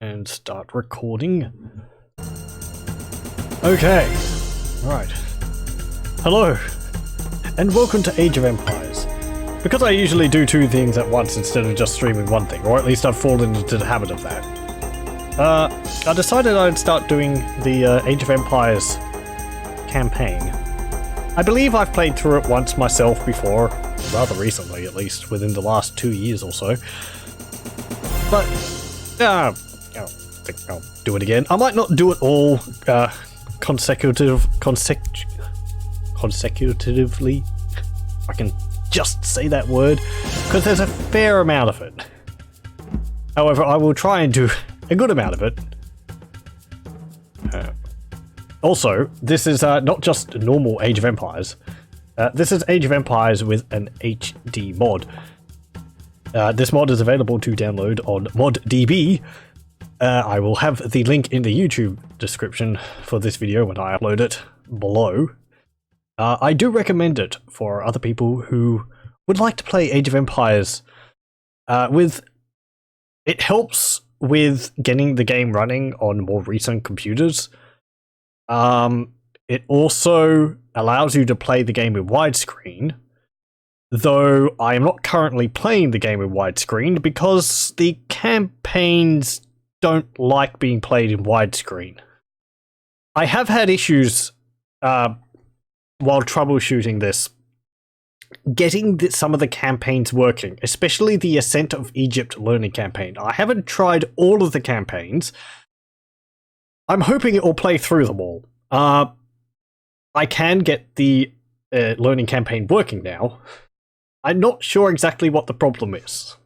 And start recording. Okay, right. Hello, and welcome to Age of Empires. Because I usually do two things at once instead of just streaming one thing, or at least I've fallen into the habit of that. I decided I'd start doing the Age of Empires campaign. I believe I've played through it once myself before, rather recently at least, within the last 2 years or so. But, I think I'll do it again. I might not do it all consecutively. I can just say that word, because there's a fair amount of it. However, I will try and do a good amount of it. Also, this is not just normal Age of Empires. This is Age of Empires with an HD mod. This mod is available to download on ModDB. I will have the link in the YouTube description for this video when I upload it below. I do recommend it for other people who would like to play Age of Empires. It helps with getting the game running on more recent computers. It also allows you to play the game in widescreen, though I am not currently playing the game in widescreen because the campaigns don't like being played in widescreen. I have had issues while troubleshooting this, getting some of the campaigns working, especially the Ascent of Egypt learning campaign. I haven't tried all of the campaigns. I'm hoping it will play through them all. I can get the learning campaign working now. I'm not sure exactly what the problem is.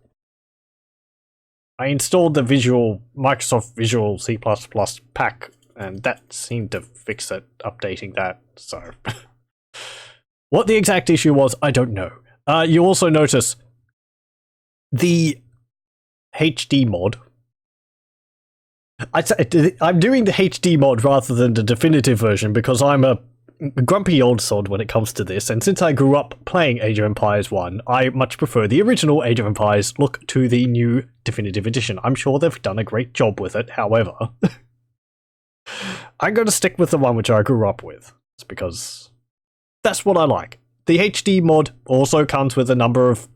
I installed the Microsoft Visual C++ pack, and that seemed to fix it, updating that, so... What the exact issue was, I don't know. You also notice the HD mod. I'm doing the HD mod rather than the definitive version because I'm a grumpy old sod when it comes to this, and since I grew up playing Age of Empires 1, I much prefer the original Age of Empires look to the new definitive edition. I'm sure they've done a great job with it, however, I'm going to stick with the one which I grew up with. It's because that's what I like. The HD mod also comes with a number of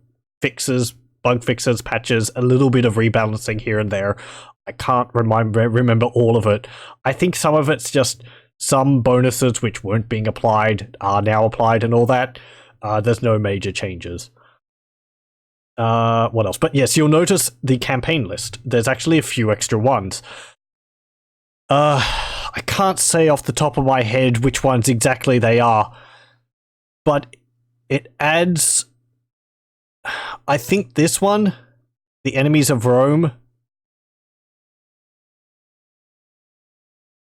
fixes, bug fixes, patches, a little bit of rebalancing here and there. I can't remember all of it. I think some of it's just some bonuses which weren't being applied are now applied and all that. There's no major changes. What else? But yes, you'll notice the campaign list. There's actually a few extra ones. I can't say off the top of my head which ones exactly they are, but it adds, I think this one, the Enemies of Rome,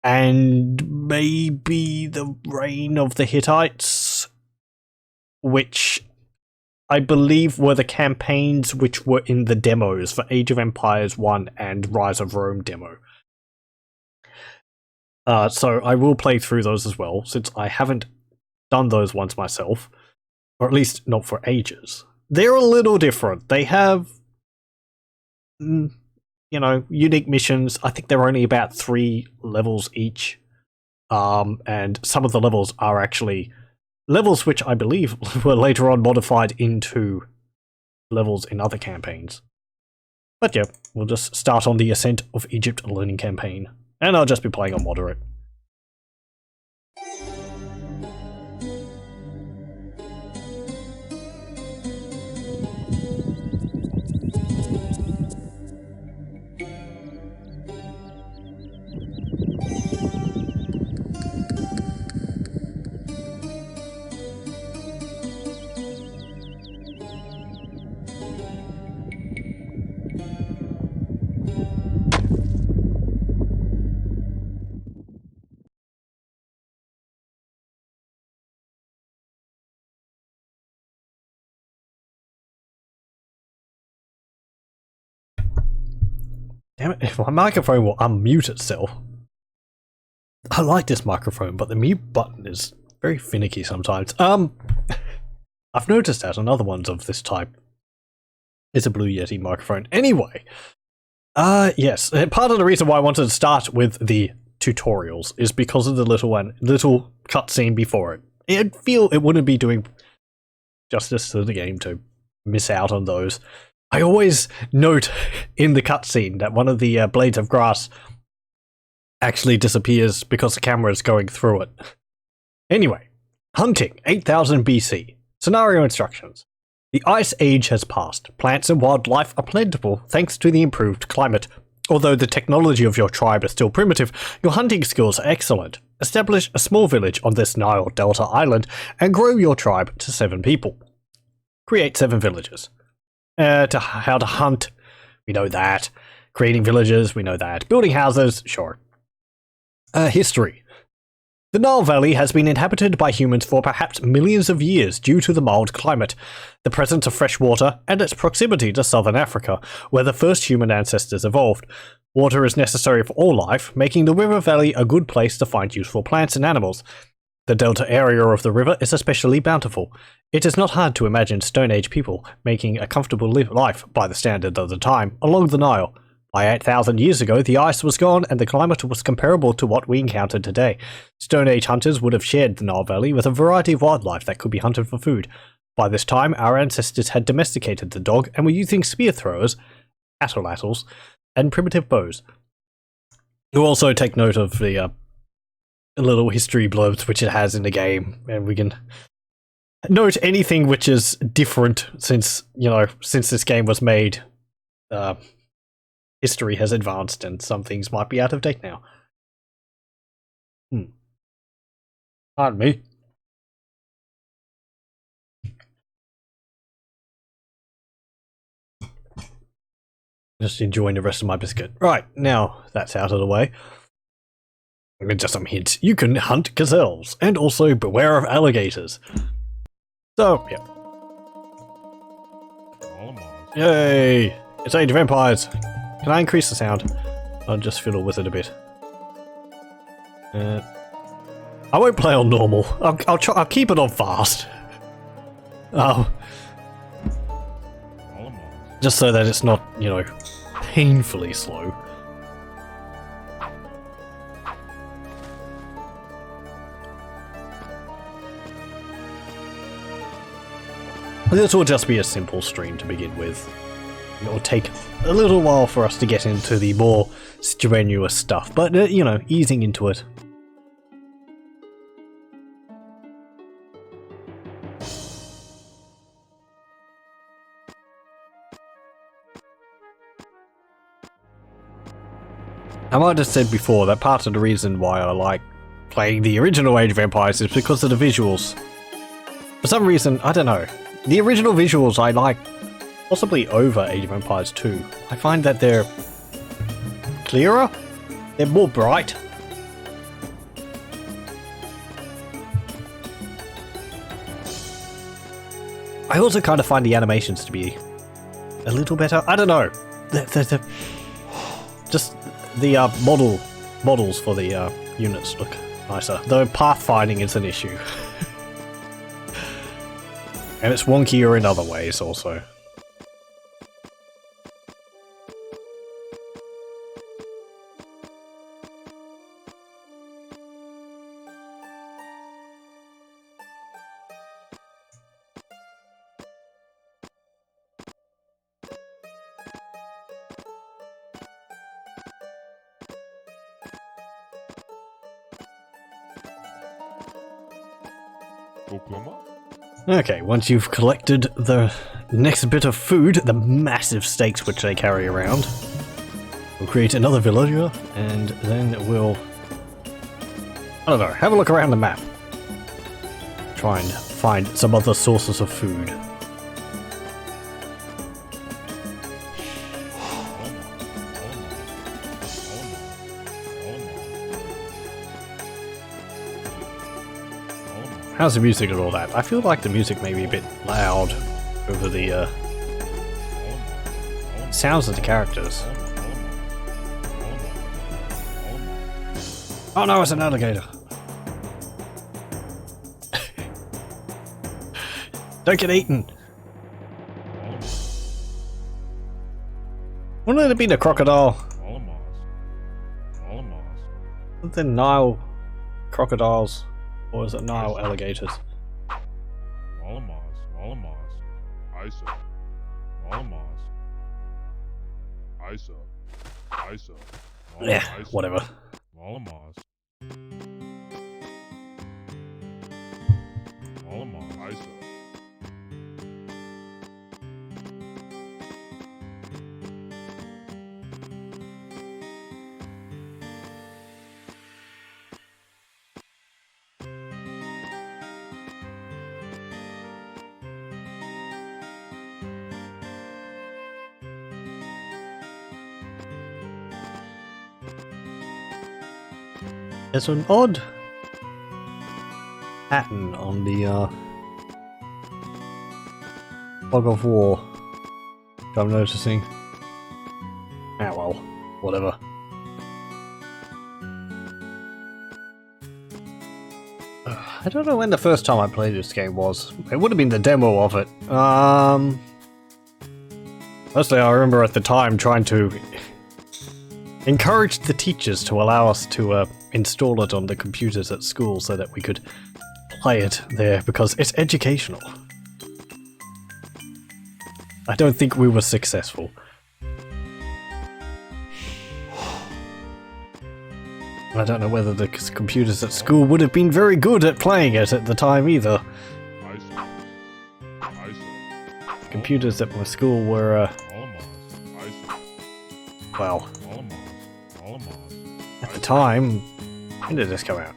and maybe the Reign of the Hittites, which I believe were the campaigns which were in the demos for Age of Empires 1 and Rise of Rome demo. So I will play through those as well, since I haven't done those ones myself, or at least not for ages. They're a little different. They have, unique missions. I think they're only about 3 levels each, and some of the levels are actually levels which I believe were later on modified into levels in other campaigns. But yeah, we'll just start on the Ascent of Egypt learning campaign. And I'll just be playing on moderate. Damn it, if my microphone will unmute itself. I like this microphone, but the mute button is very finicky sometimes. I've noticed that on other ones of this type. It's a Blue Yeti microphone. Anyway, Yes. Part of the reason why I wanted to start with the tutorials is because of the little cutscene before it. I'd feel it wouldn't be doing justice to the game to miss out on those. I always note in the cutscene that one of the blades of grass actually disappears because the camera is going through it. Anyway, hunting, 8000 BC. Scenario instructions. The Ice Age has passed. Plants and wildlife are plentiful thanks to the improved climate. Although the technology of your tribe is still primitive, your hunting skills are excellent. Establish a small village on this Nile Delta island and grow your tribe to 7 people. Create 7 villages. How to hunt, we know that. Creating villages, we know that. Building houses, sure. History. The Nile Valley has been inhabited by humans for perhaps millions of years due to the mild climate, the presence of fresh water, and its proximity to southern Africa, where the first human ancestors evolved. Water is necessary for all life, making the river valley a good place to find useful plants and animals. The delta area of the river is especially bountiful. It is not hard to imagine Stone Age people making a comfortable life by the standard of the time along the Nile. By 8,000 years ago, the ice was gone and the climate was comparable to what we encounter today. Stone Age hunters would have shared the Nile Valley with a variety of wildlife that could be hunted for food. By this time, our ancestors had domesticated the dog and were using spear throwers, atlatls, and primitive bows. You'll also take note of the little history blurbs which it has in the game, and we can note anything which is different since this game was made. History has advanced and some things might be out of date now. Pardon me. Just enjoying the rest of my biscuit. Right, now that's out of the way. Just some hints. You can hunt gazelles, and also beware of alligators. So, yeah. Yay! It's Age of Empires! Can I increase the sound? I'll just fiddle with it a bit. I won't play on normal. I'll keep it on fast. Oh. Just so that it's not, painfully slow. This will just be a simple stream to begin with. It will take a little while for us to get into the more strenuous stuff, but, easing into it. I might have said before that part of the reason why I like playing the original Age of Empires is because of the visuals. For some reason, I don't know. The original visuals I like possibly over Age of Empires 2. I find that they're clearer, they're more bright. I also kind of find the animations to be a little better. I don't know. Just the models for the units look nicer, though pathfinding is an issue. And it's wonkier in other ways also. Okay, once you've collected the next bit of food, the massive steaks which they carry around, we'll create another villager, and then we'll, I don't know, have a look around the map. Try and find some other sources of food. How's the music and all that? I feel like the music may be a bit loud over the sounds of the characters. Oh no, it's an alligator. Don't get eaten. Wouldn't it have been a crocodile? The Nile crocodiles, or is it Nile alligators? Yeah, whatever. There's an odd pattern on the Fog of War, which I'm noticing. Ah well, whatever. I don't know when the first time I played this game was. It would have been the demo of it. Mostly I remember at the time trying to encourage the teachers to allow us to install it on the computers at school so that we could play it there because it's educational. I don't think we were successful. I don't know whether the computers at school would have been very good at playing it at the time either. Computers at my school were, well, at the time, when did this come out?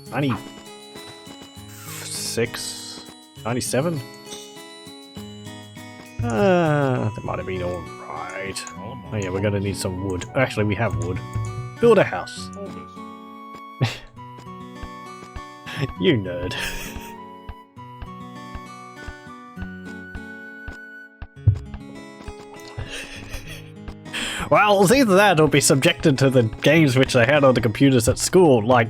96? 97? That might have been alright. Oh yeah, we're gonna need some wood. Actually, we have wood. Build a house. You nerd. Well, it was either that or be subjected to the games which they had on the computers at school. Like,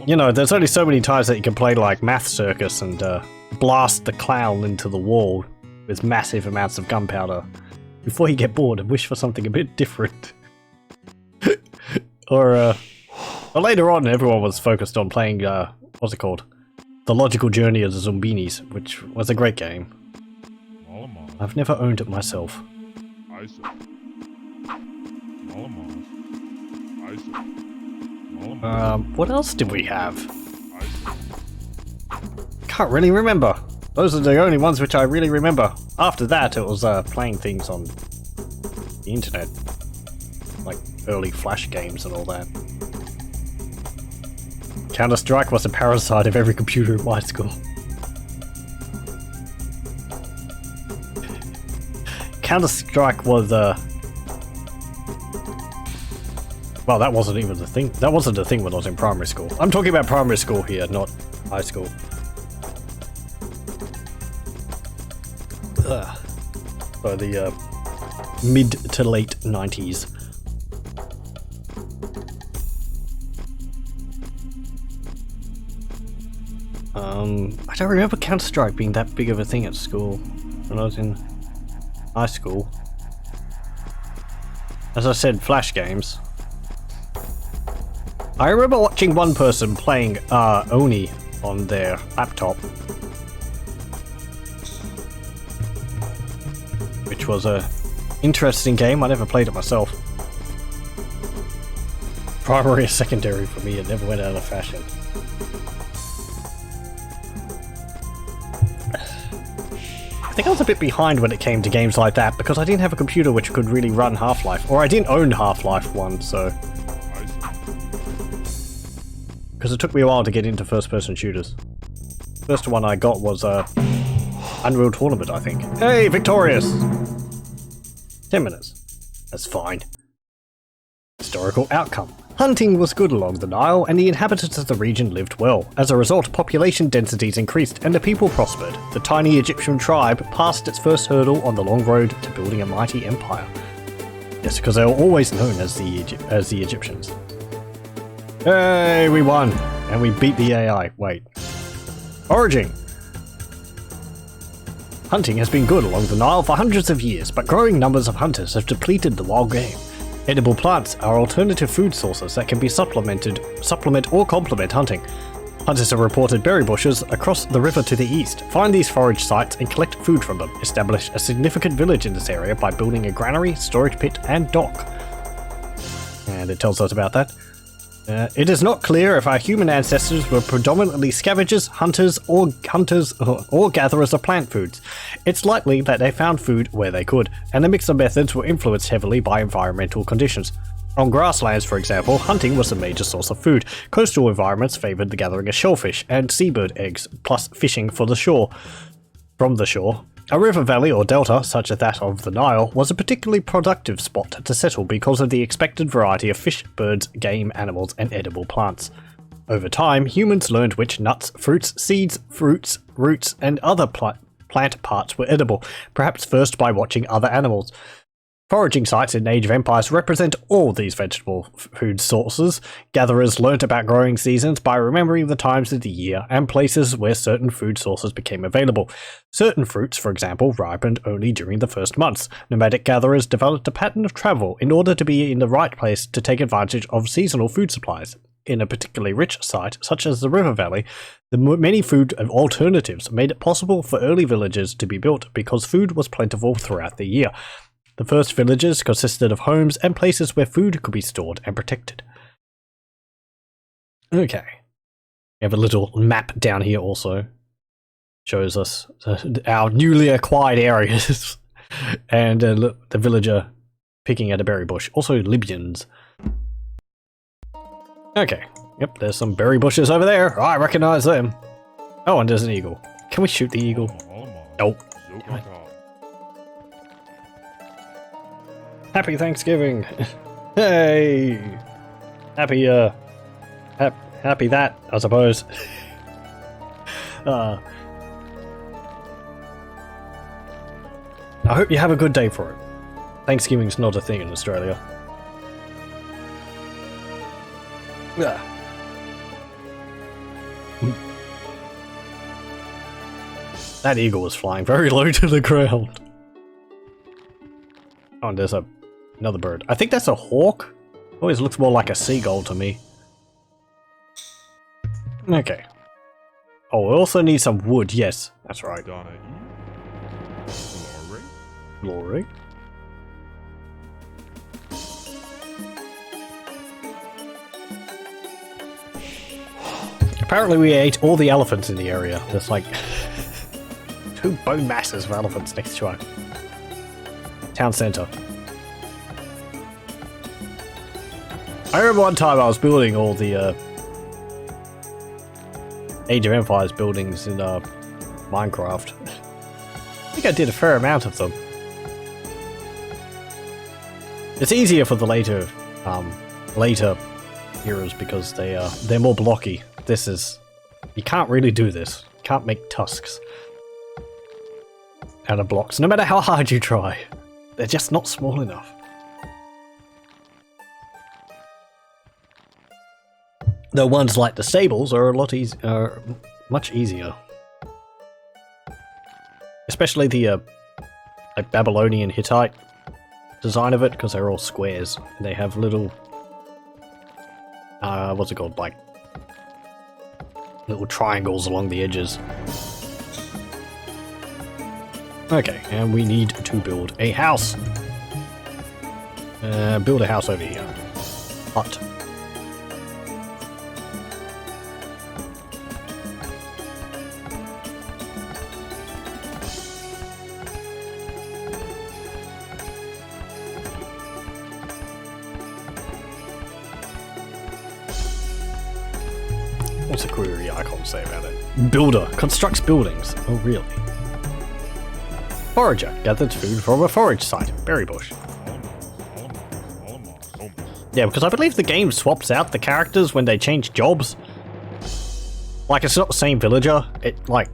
you know, there's only so many times that you can play like Math Circus and blast the clown into the wall with massive amounts of gunpowder before you get bored and wish for something a bit different. Or later on, everyone was focused on playing, what's it called? The Logical Journey of the Zombinis, which was a great game. I've never owned it myself. What else did we have? Can't really remember. Those are the only ones which I really remember. After that, it was playing things on the internet. Like early Flash games and all that. Counter-Strike was a parasite of every computer in my school. Counter-Strike was well, that wasn't even the thing. That wasn't the thing when I was in primary school. I'm talking about primary school here, not high school. So the mid to late 90s. I don't remember Counter-Strike being that big of a thing at school when I was in high school. As I said, Flash games. I remember watching one person playing Oni on their laptop, which was a interesting game. I never played it myself. Primary or secondary for me, it never went out of fashion. I think I was a bit behind when it came to games like that because I didn't have a computer which could really run Half-Life, or I didn't own Half-Life 1, so... Because it took me a while to get into first-person shooters. First one I got was Unreal Tournament, I think. Hey, victorious! 10 minutes. That's fine. Historical outcome. Hunting was good along the Nile, and the inhabitants of the region lived well. As a result, population densities increased and the people prospered. The tiny Egyptian tribe passed its first hurdle on the long road to building a mighty empire. Yes, because they were always known as the Egyptians. Hey, we won! And we beat the AI. Wait. Origin! Hunting has been good along the Nile for hundreds of years, but growing numbers of hunters have depleted the wild game. Edible plants are alternative food sources that can be supplement or complement hunting. Hunters have reported berry bushes across the river to the east. Find these forage sites and collect food from them. Establish a significant village in this area by building a granary, storage pit, and dock. And it tells us about that. It is not clear if our human ancestors were predominantly scavengers, hunters, or gatherers of plant foods. It's likely that they found food where they could, and the mix of methods were influenced heavily by environmental conditions. On grasslands, for example, hunting was a major source of food. Coastal environments favoured the gathering of shellfish and seabird eggs, plus fishing from the shore. A river valley or delta, such as that of the Nile, was a particularly productive spot to settle because of the expected variety of fish, birds, game, animals, and edible plants. Over time, humans learned which nuts, fruits, seeds, roots, and other plant parts were edible, perhaps first by watching other animals. Foraging sites in Age of Empires represent all these vegetable food sources. Gatherers learnt about growing seasons by remembering the times of the year and places where certain food sources became available. Certain fruits, for example, ripened only during the first months. Nomadic gatherers developed a pattern of travel in order to be in the right place to take advantage of seasonal food supplies. In a particularly rich site, such as the river valley, the many food alternatives made it possible for early villages to be built because food was plentiful throughout the year. The first villages consisted of homes and places where food could be stored and protected. Okay. We have a little map down here also. Shows us our newly acquired areas. And the villager picking at a berry bush. Also Libyans. Okay. Yep, there's some berry bushes over there. I recognize them. Oh, and there's an eagle. Can we shoot the eagle? Nope. Damn it. Happy Thanksgiving! Hey! Happy that, I suppose. I hope you have a good day for it. Thanksgiving's not a thing in Australia. That eagle was flying very low to the ground. Oh, and there's another bird. I think that's a hawk. Always looks more like a seagull to me. Okay. Oh, we also need some wood. Yes, that's right. Glory. Apparently we ate all the elephants in the area. There's like 2 bone masses of elephants next to our town centre. I remember one time I was building all the Age of Empires buildings in Minecraft. I think I did a fair amount of them. It's easier for the later eras because they're more blocky. This is, you can't really do this. You can't make tusks out of blocks, no matter how hard you try. They're just not small enough. The ones like the stables are much easier. Especially the like Babylonian Hittite design of it, because they're all squares. And they have little what's it called, like little triangles along the edges. Okay, and we need to build a house. Build a house over here. Hut. What's the query icon say about it? Builder constructs buildings. Oh, really? Forager gathers food from a forage site. Berry bush. Yeah, because I believe the game swaps out the characters when they change jobs. Like, it's not the same villager. It, like,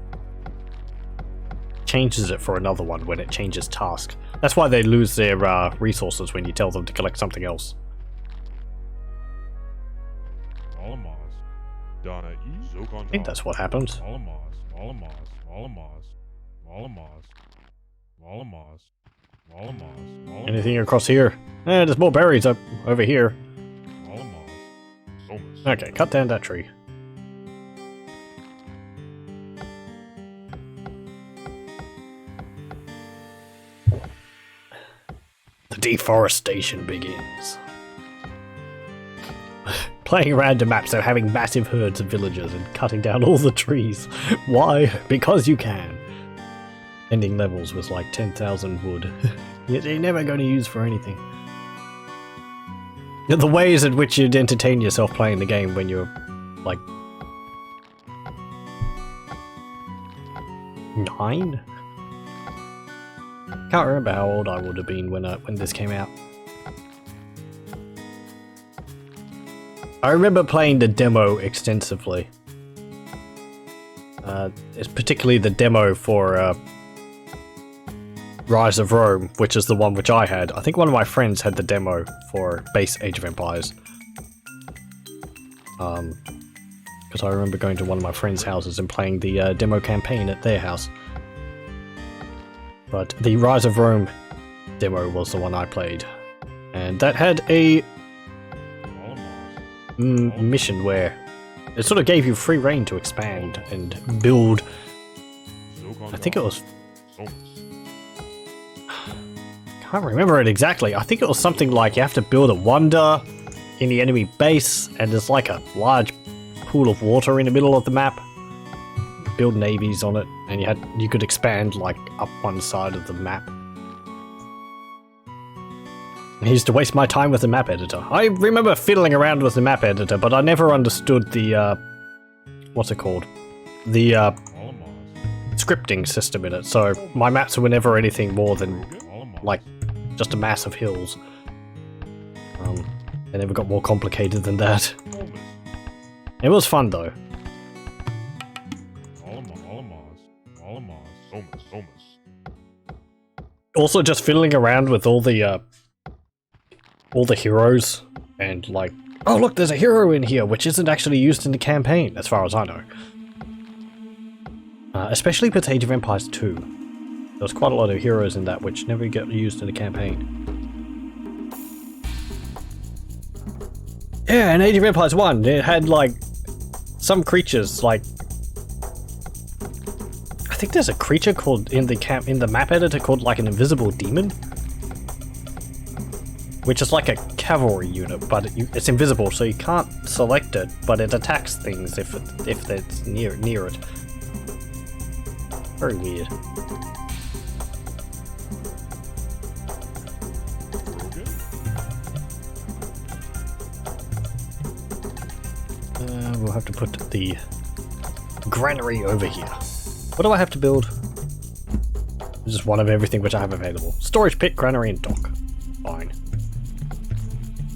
changes it for another one when it changes task. That's why they lose their resources when you tell them to collect something else. I think that's what happens. Anything across here? Eh, there's more berries up over here. Okay, cut down that tree. The deforestation begins. Playing random maps and having massive herds of villagers and cutting down all the trees. Why? Because you can. Ending levels with like 10,000 wood. You're never going to use for anything. The ways in which you'd entertain yourself playing the game when you're like 9? Can't remember how old I would have been when this came out. I remember playing the demo extensively. It's particularly the demo for Rise of Rome, which is the one which I had. I think one of my friends had the demo for base Age of Empires. Because I remember going to one of my friends' houses and playing the demo campaign at their house. But the Rise of Rome demo was the one I played. And that had a mission where it sort of gave you free reign to expand and build. I think it was... can't remember it exactly. I think it was something like you have to build a wonder in the enemy base, and there's like a large pool of water in the middle of the map. Build navies on it, and you could expand like up one side of the map. I used to waste my time with the map editor. I remember fiddling around with the map editor, but I never understood the what's it called? The scripting system in it. So my maps were never anything more than like just a mass of hills. They never got more complicated than that. It was fun though. Also just fiddling around with all the heroes and like, oh look, there's a hero in here which isn't actually used in the campaign as far as I know. Especially with Age of Empires 2. There was quite a lot of heroes in that which never get used in the campaign. Yeah, in Age of Empires 1, it had like some creatures like, I think there's a creature called in the map editor called like an invisible demon, which is like a cavalry unit, but it's invisible, so you can't select it, but it attacks things if it's near it. Very weird. We'll have to put the granary over here. What do I have to build? Just one of everything which I have available. Storage pit, granary, and dock. Fine.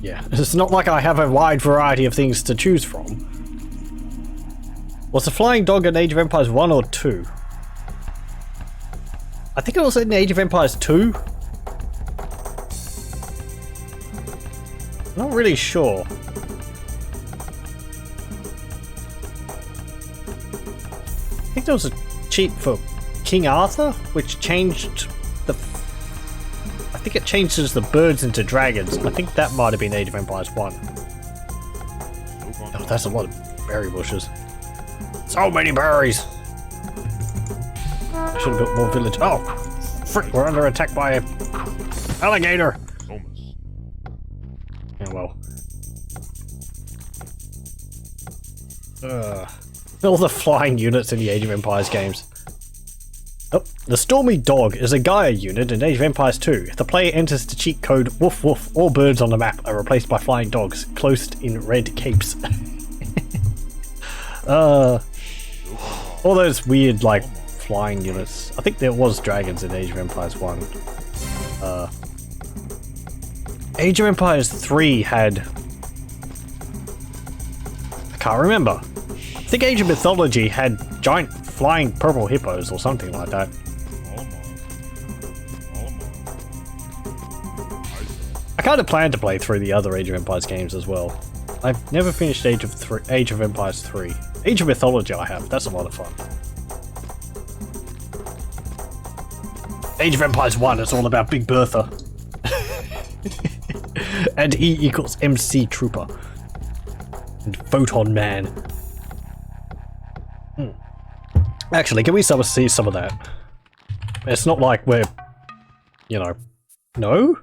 Yeah, it's not like I have a wide variety of things to choose from. Was the flying dog in Age of Empires 1 or 2? I think it was in Age of Empires 2. Not really sure. I think there was a cheat for King Arthur, which changed the... I think it changes the birds into dragons. I think that might have been Age of Empires 1. Oh, that's a lot of berry bushes. So many berries! I should have built more village. Oh! Frick, we're under attack by an alligator! Oh well. All the flying units in the Age of Empires games. Oh, the Stormy Dog is a Gaia unit in Age of Empires 2. If the player enters the cheat code woof woof, all birds on the map are replaced by flying dogs, clothed in red capes. All those weird, like, flying units. I think there was dragons in Age of Empires 1. Age of Empires 3 had... I can't remember. I think Age of Mythology had giant flying purple hippos or something like that. I kind of plan to play through the other Age of Empires games as well. I've never finished Age of Empires 3. Age of Mythology I have, that's a lot of fun. Age of Empires 1, it's all about Big Bertha. And E equals MC Trooper. And Photon Man. Actually, can we see some of that? It's not like we're, you know, no?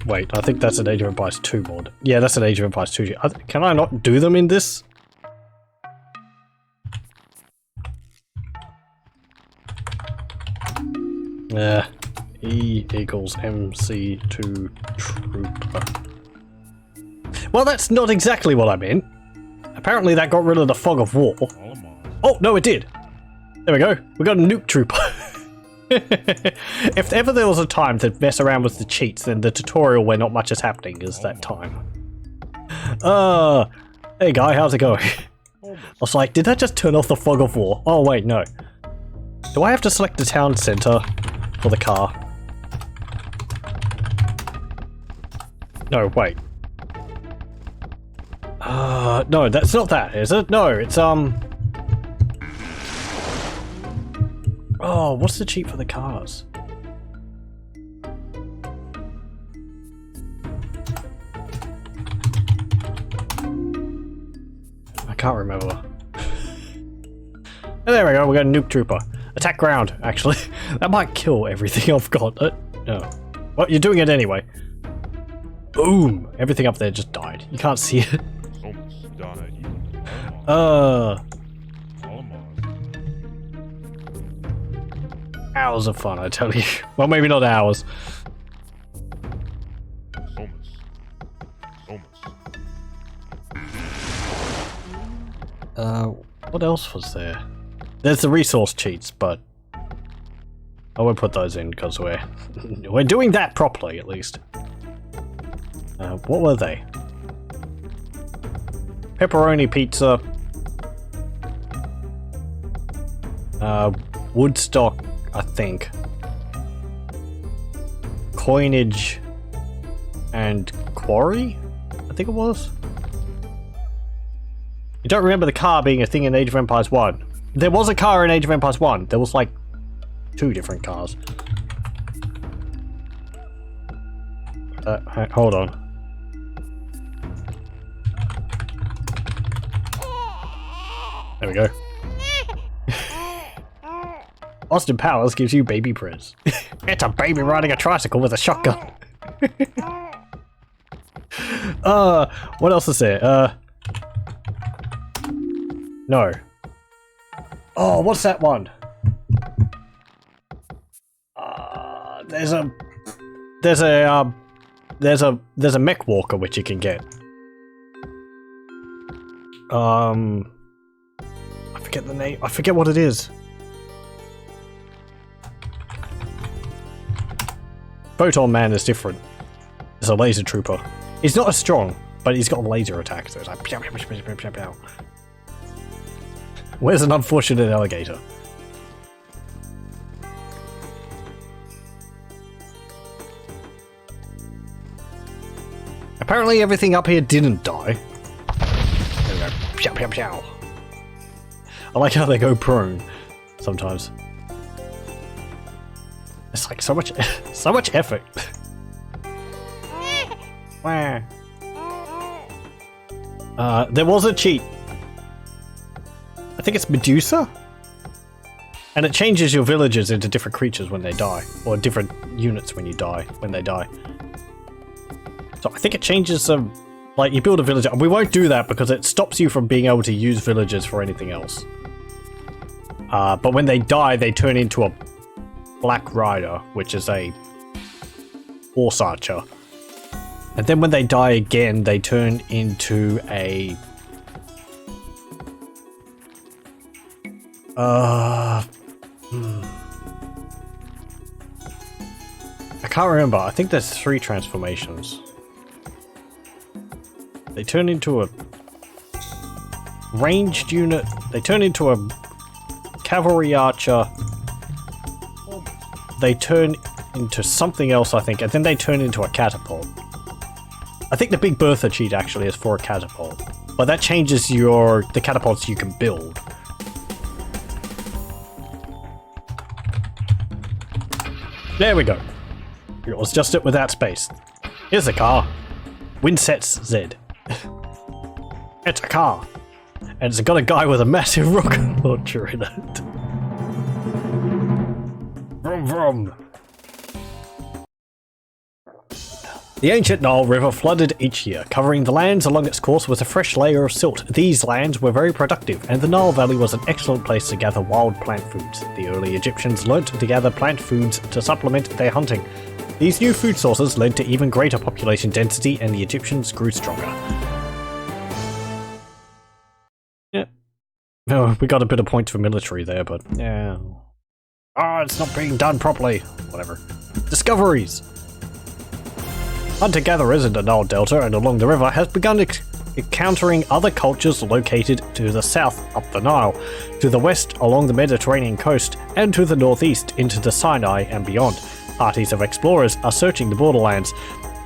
Wait, I think that's an Age of Empires 2 mod. Yeah, that's an Age of Empires 2. Can I not do them in this? E equals MC2 Trooper. Well, that's not exactly what I meant. Apparently that got rid of the fog of war. Oh, no, it did. There we go. We got a nuke trooper. If ever there was a time to mess around with the cheats, then the tutorial where not much is happening is that time. Hey guy, how's it going? I was like, did that just turn off the fog of war? Oh wait, no. Do I have to select the town center for the car? No, wait. No, that's not that, is it? No, it's oh, what's the cheat for the cars? I can't remember. Oh, there we go, we got a nuke trooper. Attack ground, actually. That might kill everything I've got. No. Well, you're doing it anyway. Boom! Everything up there just died. You can't see it. Hours of fun, I tell you. Well, maybe not hours. What else was there? There's the resource cheats, but I won't put those in because we're doing that properly, at least. What were they? Pepperoni pizza. Woodstock, I think. Coinage and quarry, I think it was. You don't remember the car being a thing in Age of Empires 1. There was a car in Age of Empires 1. There was like 2 different cars. Hold on. There we go. Austin Powers gives you baby prez. It's a baby riding a tricycle with a shotgun. What else is there? No. Oh, what's that one? There's a mech walker which you can get. I forget the name. I forget what it is. Photon Man is different. It's a laser trooper. He's not as strong, but he's got a laser attack, so it's like pew, pew, pew, pew, pew, pew. Where's an unfortunate alligator? Apparently everything up here didn't die. There we go. Pew, pew, pew. I like how they go prone sometimes. It's like so much effort. There was a cheat. I think it's Medusa? And it changes your villagers into different creatures when they die. Or different units when they die. So I think it changes them. Like, you build a villager. We won't do that because it stops you from being able to use villagers for anything else. But when they die, they turn into a Black Rider, which is a horse archer. And then when they die again, they turn into a... I can't remember. I think there's 3 transformations. They turn into a ranged unit. They turn into a cavalry archer. They turn into something else, I think, and then they turn into a catapult. I think the Big Bertha cheat actually is for a catapult. but that changes the catapults you can build. There we go. It was just it without space. Here's the car. Winsets Z. It's a car. And it's got a guy with a massive rocket launcher in it. Vroom vroom. The ancient Nile River flooded each year, covering the lands along its course with a fresh layer of silt. These lands were very productive, and the Nile Valley was an excellent place to gather wild plant foods. The early Egyptians learnt to gather plant foods to supplement their hunting. These new food sources led to even greater population density, and the Egyptians grew stronger. Yeah. Oh, we got a bit of points for military there, but yeah. Ah, it's not being done properly. Whatever. Discoveries! Hunter-gatherers in the Nile Delta and along the river have begun encountering other cultures located to the south up the Nile, to the west along the Mediterranean coast, and to the northeast into the Sinai and beyond. Parties of explorers are searching the borderlands.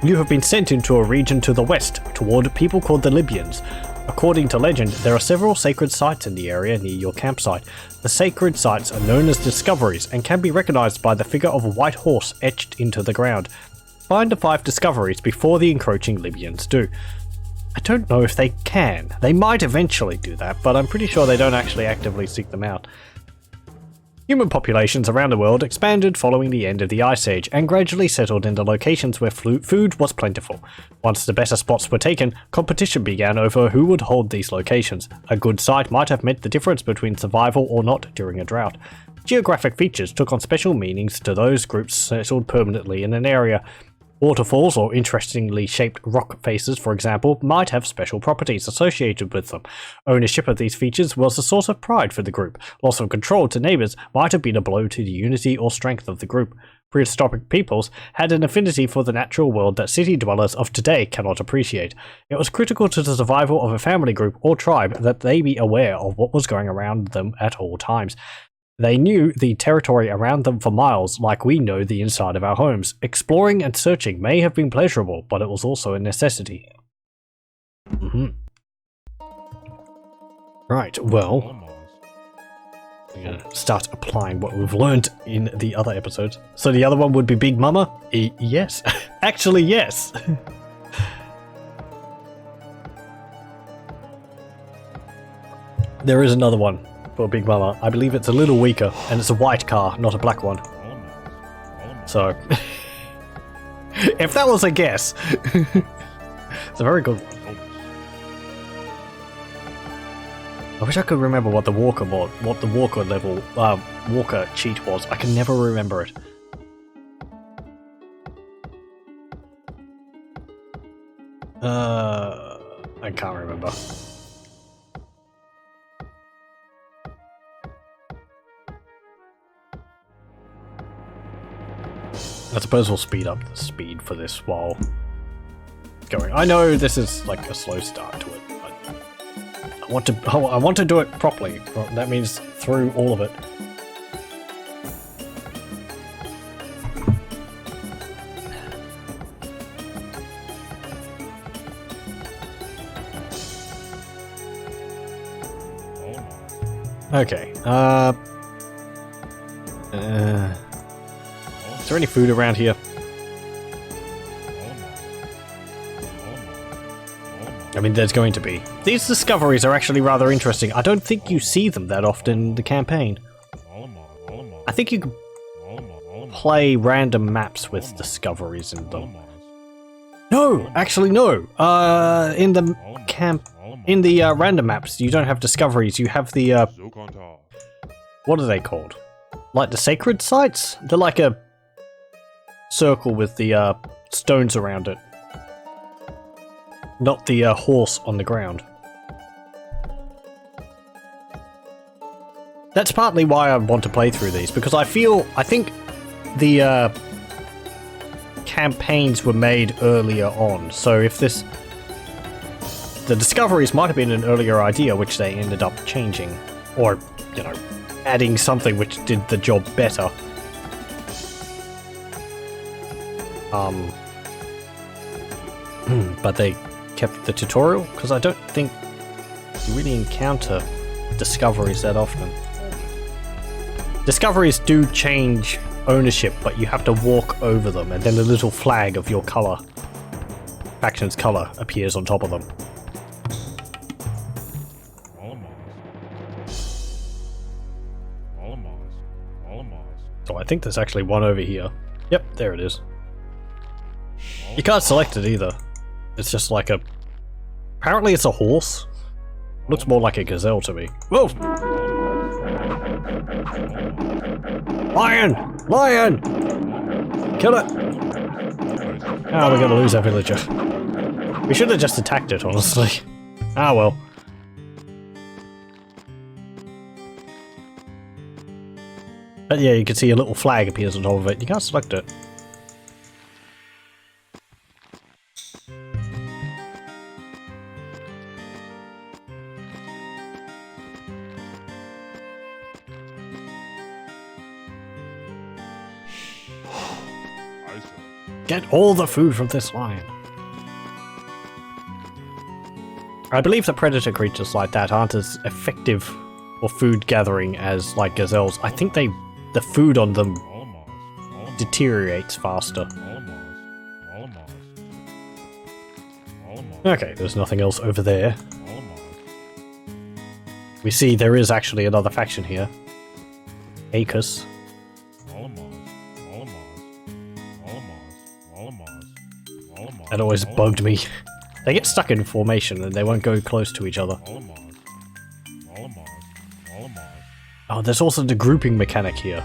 You have been sent into a region to the west, toward people called the Libyans. According to legend, there are several sacred sites in the area near your campsite. The sacred sites are known as discoveries and can be recognized by the figure of a white horse etched into the ground. Find the 5 discoveries before the encroaching Libyans do. I don't know if they can. They might eventually do that, but I'm pretty sure they don't actually actively seek them out. Human populations around the world expanded following the end of the Ice Age and gradually settled into locations where food was plentiful. Once the better spots were taken, competition began over who would hold these locations. A good site might have meant the difference between survival or not during a drought. Geographic features took on special meanings to those groups settled permanently in an area. Waterfalls or interestingly shaped rock faces, for example, might have special properties associated with them. Ownership of these features was a source of pride for the group. Loss of control to neighbours might have been a blow to the unity or strength of the group. Prehistoric peoples had an affinity for the natural world that city dwellers of today cannot appreciate. It was critical to the survival of a family group or tribe that they be aware of what was going around them at all times. They knew the territory around them for miles, like we know the inside of our homes. Exploring and searching may have been pleasurable, but it was also a necessity. Right, well, I'm gonna start applying what we've learned in the other episodes. So the other one would be Big Mama? Yes. Actually, yes. There is another one. For Big Mama. I believe it's a little weaker, and it's a white car, not a black one. So, if that was a guess, it's a very good one. I wish I could remember what the Walker mod, what the Walker level, Walker cheat was. I can never remember it. I can't remember. I suppose we'll speed up the speed for this while going. I know this is like a slow start to it, but I want to do it properly. That means through all of it. Okay. Is there any food around here? I mean, there's going to be. These discoveries are actually rather interesting. I don't think you see them that often in the campaign. I think you can play random maps with discoveries in them. No, actually no. In the random maps, you don't have discoveries. You have the what are they called? Like the sacred sites? They're like a circle with the stones around it. Not the horse on the ground. That's partly why I want to play through these, because I think the campaigns were made earlier on, so if the discoveries might have been an earlier idea which they ended up changing, or, you know, adding something which did the job better. But they kept the tutorial, because I don't think you really encounter discoveries that often. Discoveries do change ownership, but you have to walk over them, and then a little flag of your color, faction's color, appears on top of them. So I think there's actually one over here. Yep, there it is. You can't select it either. It's just like a... Apparently it's a horse. Looks more like a gazelle to me. Whoa! Lion! Lion! Kill it! Ah, we're gonna lose our villager. We should have just attacked it, honestly. Ah, well. But yeah, you can see a little flag appears on top of it. You can't select it. Get all the food from this lion. I believe that predator creatures like that aren't as effective for food gathering as like gazelles. I think the food on them deteriorates faster. Okay, there's nothing else over there. We see there is actually another faction here. Acus. That always bugged me. They get stuck in formation and they won't go close to each other. Oh, there's also the grouping mechanic here,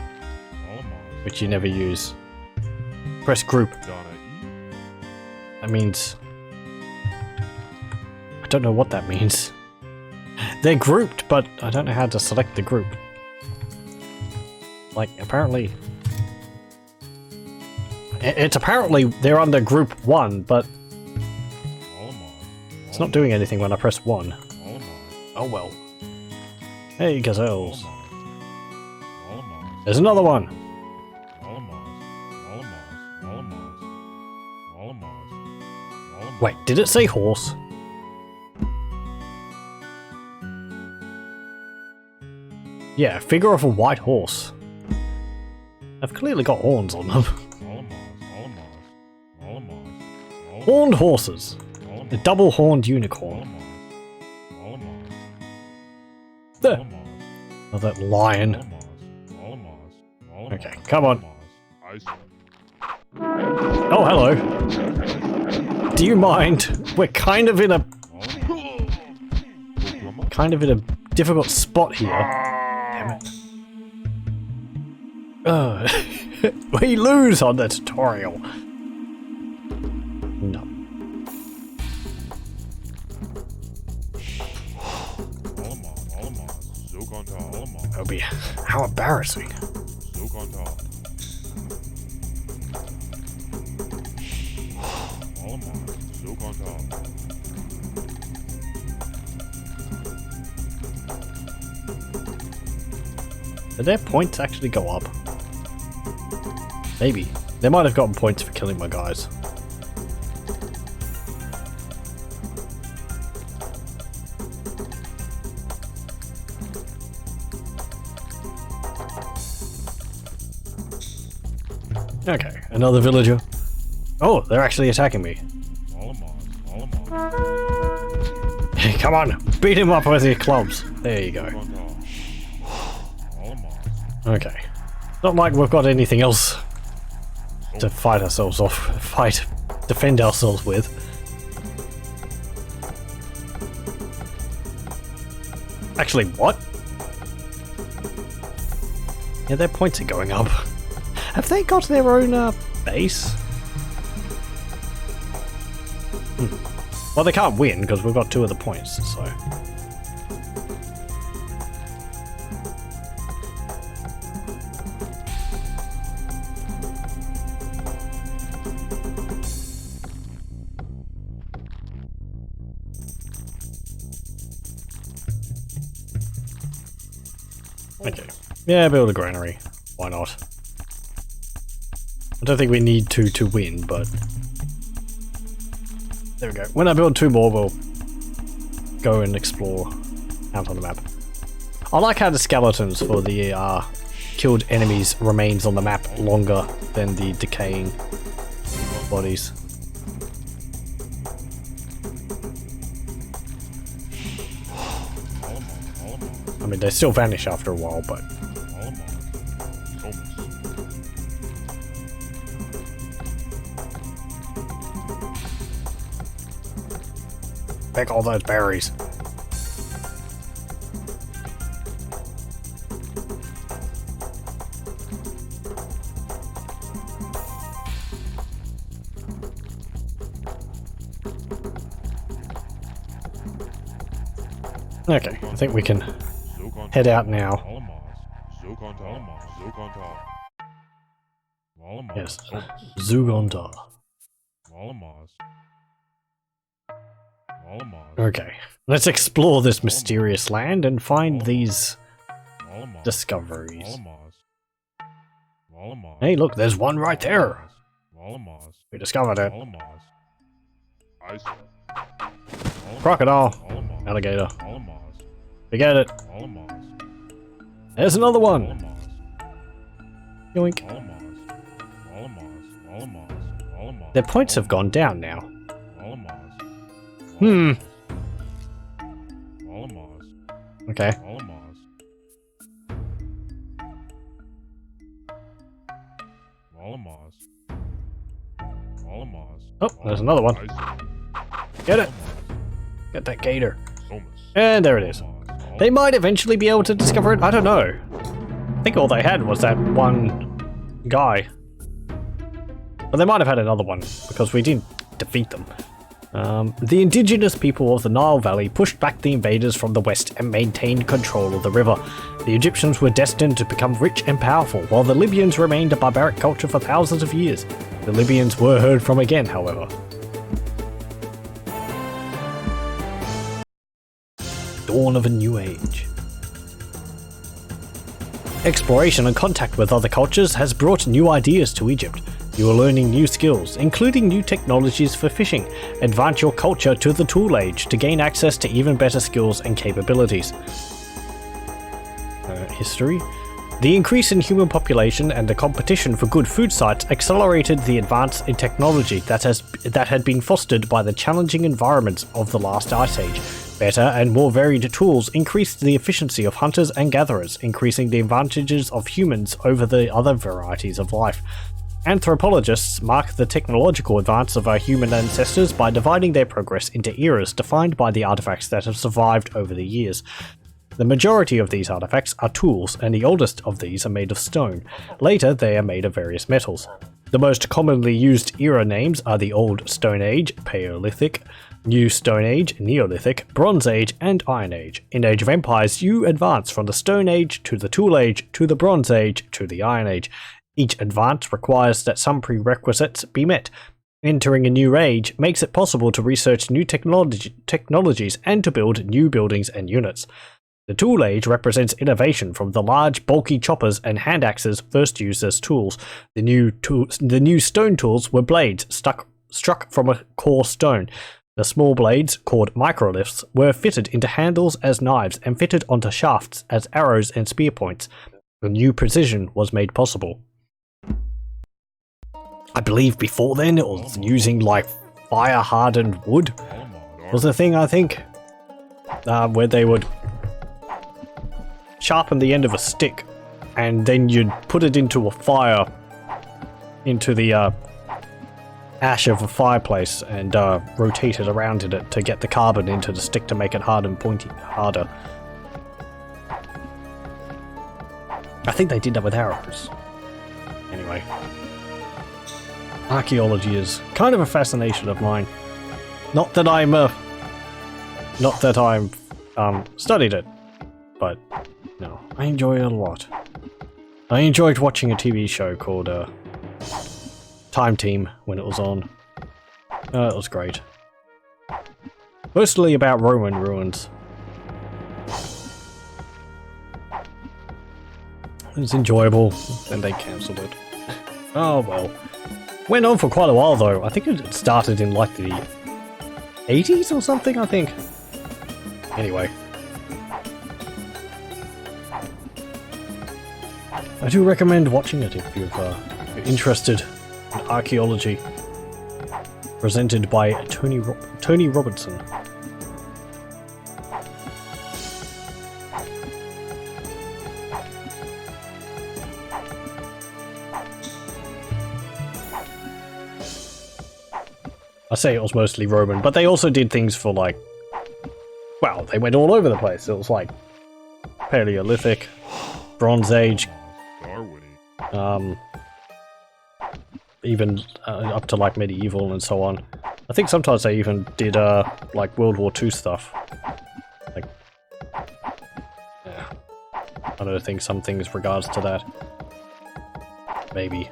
which you never use. Press group. That means... I don't know what that means. They're grouped, but I don't know how to select the group. Like, apparently... It's apparently they're under group 1, but... It's not doing anything when I press 1. Oh well. Hey, gazelles. There's another one! Wait, did it say horse? Yeah, figure of a white horse. They've clearly got horns on them. Horned horses. A double-horned unicorn. There. Oh, that lion. Okay, come on. Oh, hello. Do you mind? We're kind of in a difficult spot here. Damn it. We lose on the tutorial. No. That would be how embarrassing. Did their points actually go up? Maybe. They might have gotten points for killing my guys. Okay, another villager. Oh, they're actually attacking me. Come on, beat him up with your clubs. There you go. Okay. Not like we've got anything else to fight ourselves off, defend ourselves with. Actually, what? Yeah, their points are going up. Have they got their own, base? Well, they can't win, because we've got 2 of the points, so... Okay. Yeah, build a granary. Why not? I don't think we need to win, but... There we go. When I build 2 more, we'll go and explore out on the map. I like how the skeletons for the killed enemies remains on the map longer than the decaying bodies. I mean, they still vanish after a while, but... Pick all those berries. Okay, I think we can head out now. Yes, Zugonda. Okay, let's explore this mysterious land and find these discoveries. Hey, look, there's one right there. We discovered it. Crocodile. Alligator. Forget it. There's another one. Yoink. Their points have gone down now. Okay. Oh, there's another one. Get it. Get that gator. And there it is. They might eventually be able to discover it. I don't know. I think all they had was that one guy. But they might have had another one because we didn't defeat them. The indigenous people of the Nile Valley pushed back the invaders from the west and maintained control of the river. The Egyptians were destined to become rich and powerful, while the Libyans remained a barbaric culture for thousands of years. The Libyans were heard from again, however. Dawn of a new age. Exploration and contact with other cultures has brought new ideas to Egypt. You are learning new skills, including new technologies for fishing. Advance your culture to the tool age to gain access to even better skills and capabilities. History. The increase in human population and the competition for good food sites accelerated the advance in technology that had been fostered by the challenging environments of the last ice age. Better and more varied tools increased the efficiency of hunters and gatherers, increasing the advantages of humans over the other varieties of life. Anthropologists mark the technological advance of our human ancestors by dividing their progress into eras defined by the artifacts that have survived over the years. The majority of these artifacts are tools, and the oldest of these are made of stone. Later, they are made of various metals. The most commonly used era names are the Old Stone Age, Paleolithic, New Stone Age, Neolithic, Bronze Age, and Iron Age. In Age of Empires, you advance from the Stone Age to the Tool Age to the Bronze Age to the Iron Age. Each advance requires that some prerequisites be met. Entering a new age makes it possible to research new technologies and to build new buildings and units. The Tool Age represents innovation from the large, bulky choppers and hand axes first used as tools. The new stone tools were blades struck from a core stone. The small blades, called microliths, were fitted into handles as knives and fitted onto shafts as arrows and spear points. The new precision was made possible. I believe before then it was using like fire-hardened wood was the thing, I think, where they would sharpen the end of a stick and then you'd put it into a fire, into the ash of a fireplace and rotate it around in it to get the carbon into the stick to make it hard and pointy harder. I think they did that with arrows. Anyway. Archaeology is kind of a fascination of mine. Not that I've studied it, but no, I enjoy it a lot. I enjoyed watching a TV show called Time Team when it was on. It was great. Mostly about Roman ruins. It was enjoyable, then they cancelled it. Oh well. Went on for quite a while though. I think it started in like the 80s or something, I think. Anyway. I do recommend watching it if you're interested in archaeology. Presented by Tony Robertson. I say it was mostly Roman, but they also did things for like, well, they went all over the place. It was like Paleolithic, Bronze Age, even up to like medieval and so on. I think sometimes they even did like World War II stuff. Like, yeah, I don't think some things regards to that. Maybe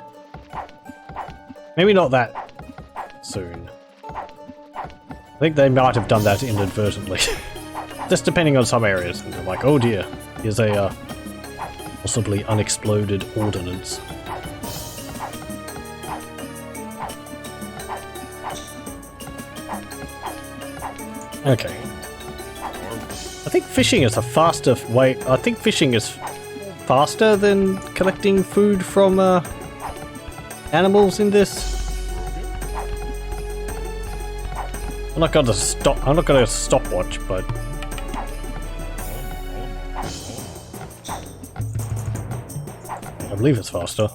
not that soon. I think they might have done that inadvertently. Just depending on some areas. And they're like, oh dear, here's a possibly unexploded ordnance. Okay. I think fishing is a faster way. I think fishing is faster than collecting food from animals in this. I'm not gonna stopwatch, but I believe it's faster.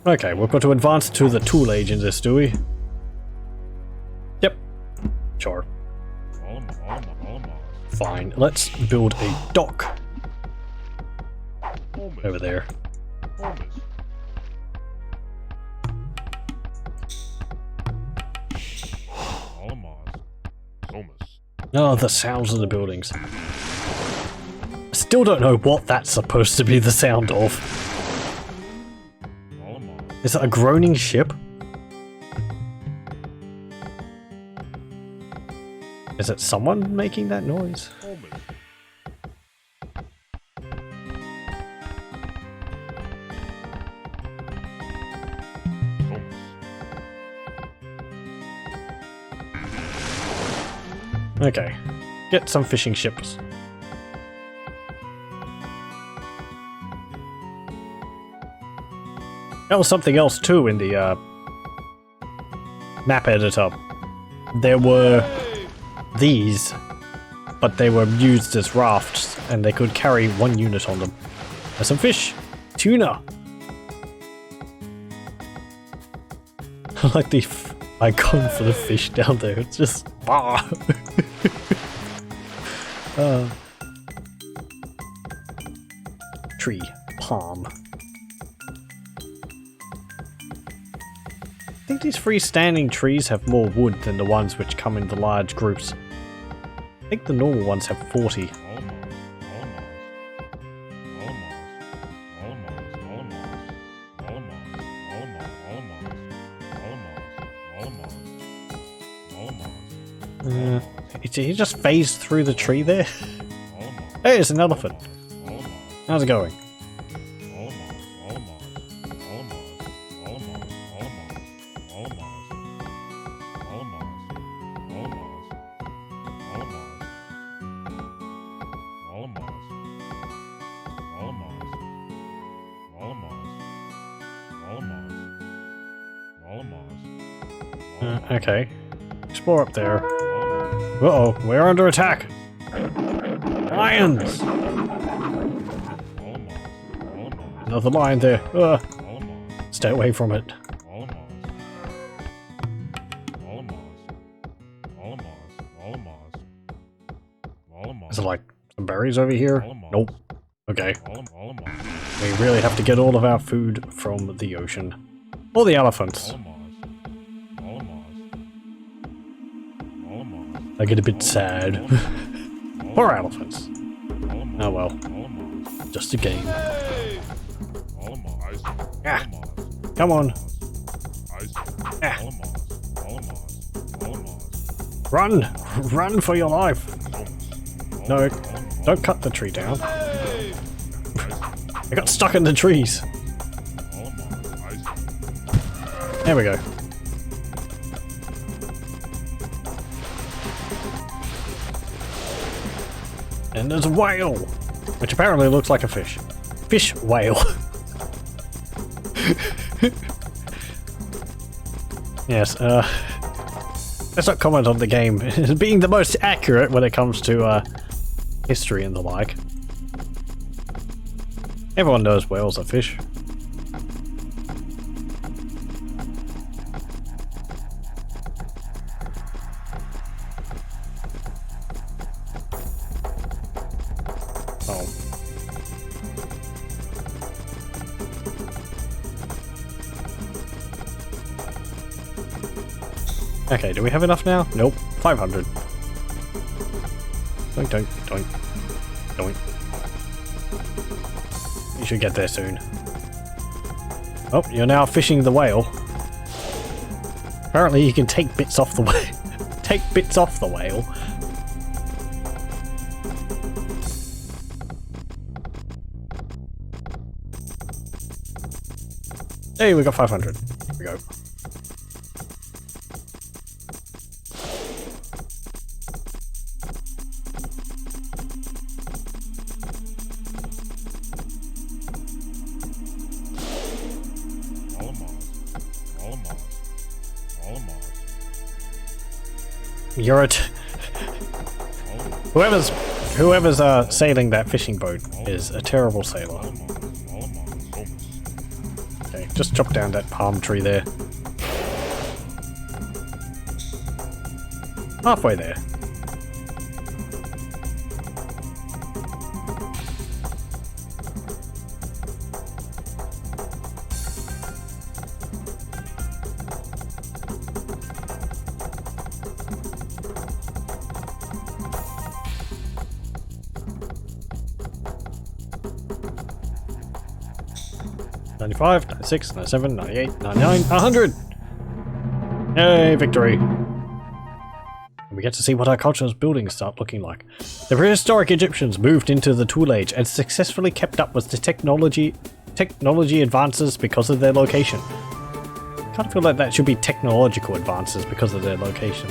Okay, we've got to advance to the tool age in this, do we? Yep. Sure. Fine. Let's build a dock over there. Oh, the sounds of the buildings. I still don't know what that's supposed to be the sound of. Is it a groaning ship? Is it someone making that noise? Okay, get some fishing ships. That was something else too in the map editor. There were these, but they were used as rafts and they could carry one unit on them. There's some fish! Tuna! I like the icon for the fish down there, it's just tree, palm. I think these freestanding trees have more wood than the ones which come in the large groups. I think the normal ones have 40. Did he just phase through the tree there? Hey, it's an elephant. How's it going? Okay. Explore up there. Uh-oh, we're under attack! Lions! Another lion there. Stay away from it. Is it like some berries over here? Nope. Okay. We really have to get all of our food from the ocean. Or the elephants. I get a bit sad. Poor elephants. Oh well. Just a game. Ah. Come on. Ah. Run! Run for your life! No, don't cut the tree down. I got stuck in the trees. There we go. And there's a whale! Which apparently looks like a fish. Fish whale. Yes, let's not comment on the game being the most accurate when it comes to history and the like. Everyone knows whales are fish. Oh. Okay, do we have enough now? Nope. 500. Doink, doink, doink. Doink. You should get there soon. Oh, you're now fishing the whale. Apparently you can take bits off the whale. Take bits off the whale. Hey, we got 500. Here we go. You're at whoever's sailing that fishing boat is a terrible sailor. Okay, just chop down that palm tree there. Halfway there. $95, $96, $97, $98, $99, $100! Yay, victory! And we get to see what our culture's buildings start looking like. The prehistoric Egyptians moved into the Tool Age and successfully kept up with the technology advances because of their location. I kind of feel like that should be technological advances because of their location.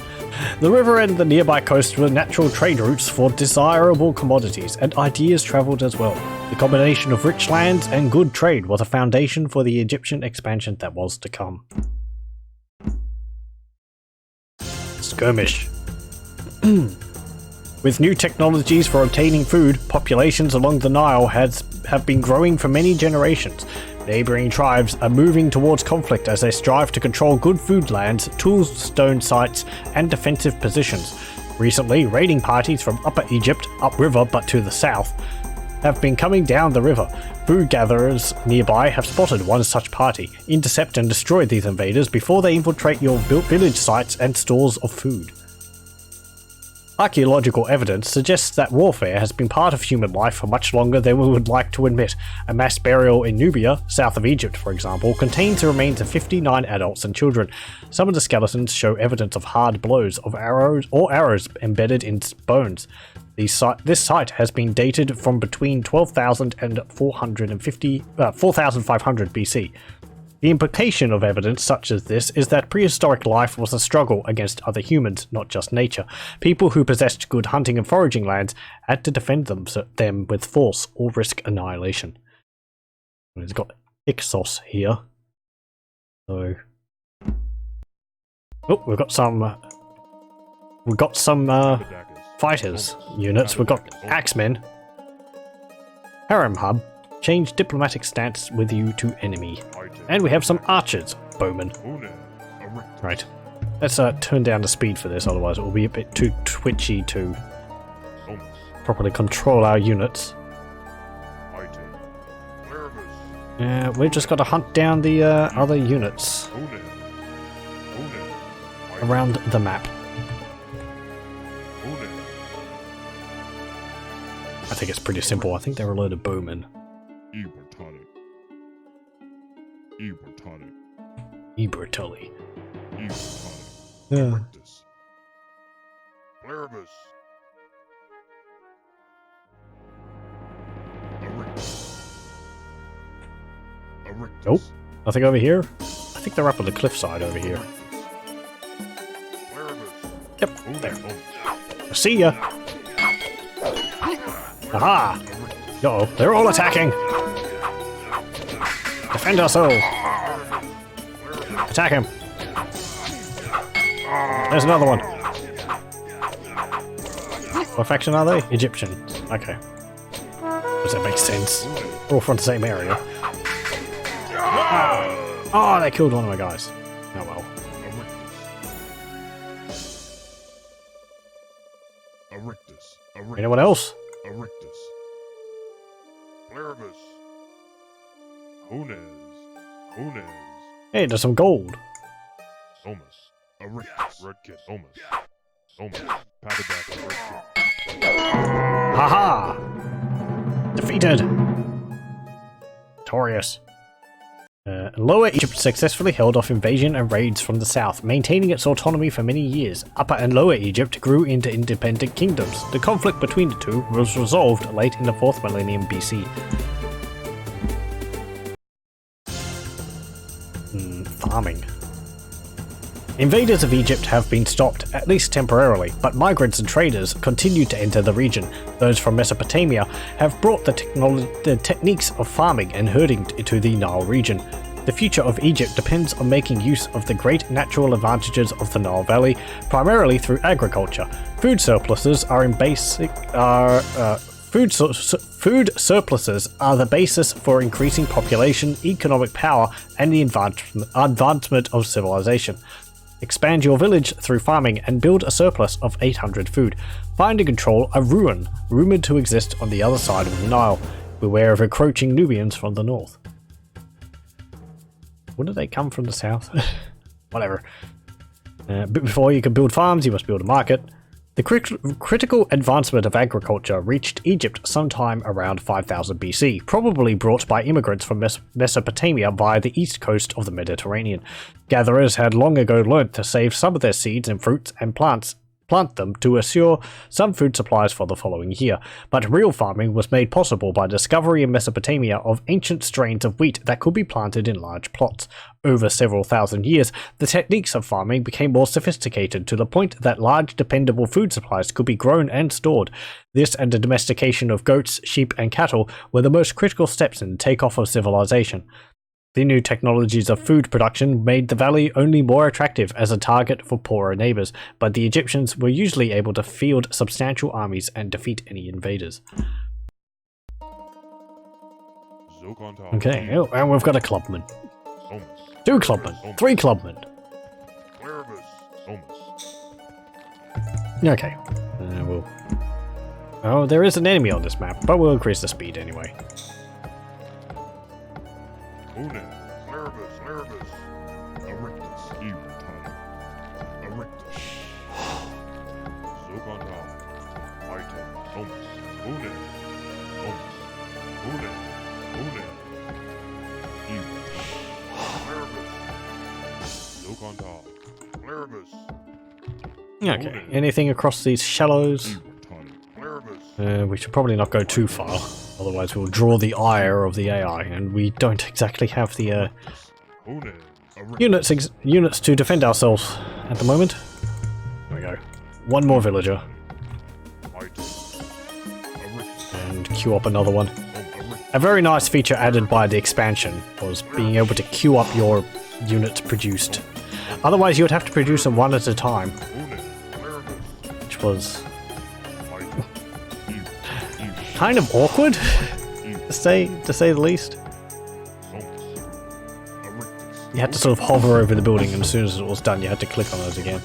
The river and the nearby coast were natural trade routes for desirable commodities, and ideas travelled as well. The combination of rich lands and good trade was a foundation for the Egyptian expansion that was to come. Skirmish. With new technologies for obtaining food, populations along the Nile have been growing for many generations. Neighbouring tribes are moving towards conflict as they strive to control good food lands, toolstone sites, and defensive positions. Recently, raiding parties from Upper Egypt, upriver but to the south, have been coming down the river. Food gatherers nearby have spotted one such party, intercept and destroy these invaders before they infiltrate your built village sites and stores of food. Archaeological evidence suggests that warfare has been part of human life for much longer than we would like to admit. A mass burial in Nubia, south of Egypt for example, contains the remains of 59 adults and children. Some of the skeletons show evidence of hard blows of arrows embedded in bones. This site has been dated from between 12,000 and 4,500 BC. The implication of evidence such as this is that prehistoric life was a struggle against other humans, not just nature. People who possessed good hunting and foraging lands had to defend them with force or risk annihilation. It's got Ixos here. So, oh, we've got some fighters units. We've got axemen. Harem hub. Change diplomatic stance with you to enemy. And we have some archers, bowmen. Right. Let's turn down the speed for this, otherwise it will be a bit too twitchy to properly control our units. Yeah, we've just got to hunt down the other units around the map. I think it's pretty simple. I think they're a load of bowmen. Ebertully. Yeah. Nope. Nothing over here? I think they're up on the cliffside over here. Yep, there. See ya! Aha! Uh-oh, they're all attacking! Defend ourselves! Attack him! There's another one! What faction are they? Egyptian. Okay. Does that make sense? We're all from the same area. Oh, they killed one of my guys. Oh well. Anyone else? Hey, there's some gold. Haha! Defeated! Victorious. Lower Egypt successfully held off invasion and raids from the south, maintaining its autonomy for many years. Upper and Lower Egypt grew into independent kingdoms. The conflict between the two was resolved late in the 4th millennium BC. Farming. Invaders of Egypt have been stopped, at least temporarily, but migrants and traders continue to enter the region. Those from Mesopotamia have brought the techniques of farming and herding to the Nile region. The future of Egypt depends on making use of the great natural advantages of the Nile Valley, primarily through agriculture. Food surpluses are Food surpluses are the basis for increasing population, economic power, and the advancement of civilization. Expand your village through farming and build a surplus of 800 food. Find and control a ruin, rumored to exist on the other side of the Nile. Beware of encroaching Nubians from the north. Wouldn't they come from the south? Whatever. But before you can build farms, you must build a market. The critical advancement of agriculture reached Egypt sometime around 5000 BC, probably brought by immigrants from Mesopotamia via the east coast of the Mediterranean. Gatherers had long ago learnt to save some of their seeds and fruits and plant them to assure some food supplies for the following year, but real farming was made possible by discovery in Mesopotamia of ancient strains of wheat that could be planted in large plots. Over several thousand years, the techniques of farming became more sophisticated to the point that large dependable food supplies could be grown and stored. This and the domestication of goats, sheep and cattle were the most critical steps in the takeoff of civilization. The new technologies of food production made the valley only more attractive as a target for poorer neighbors, but the Egyptians were usually able to field substantial armies and defeat any invaders. Okay, oh, and we've got a clubman. 2 clubmen, 3 clubmen. Okay, we'll... Oh, there is an enemy on this map, but we'll increase the speed anyway. Okay, anything across these shallows? We should probably not go too far, otherwise we'll draw the ire of the AI, and we don't exactly have the units to defend ourselves at the moment. There we go. One more villager. And queue up another one. A very nice feature added by the expansion was being able to queue up your units produced. Otherwise you would have to produce them one at a time, which was kind of awkward, to say the least. You had to sort of hover over the building, and as soon as it was done you had to click on it again.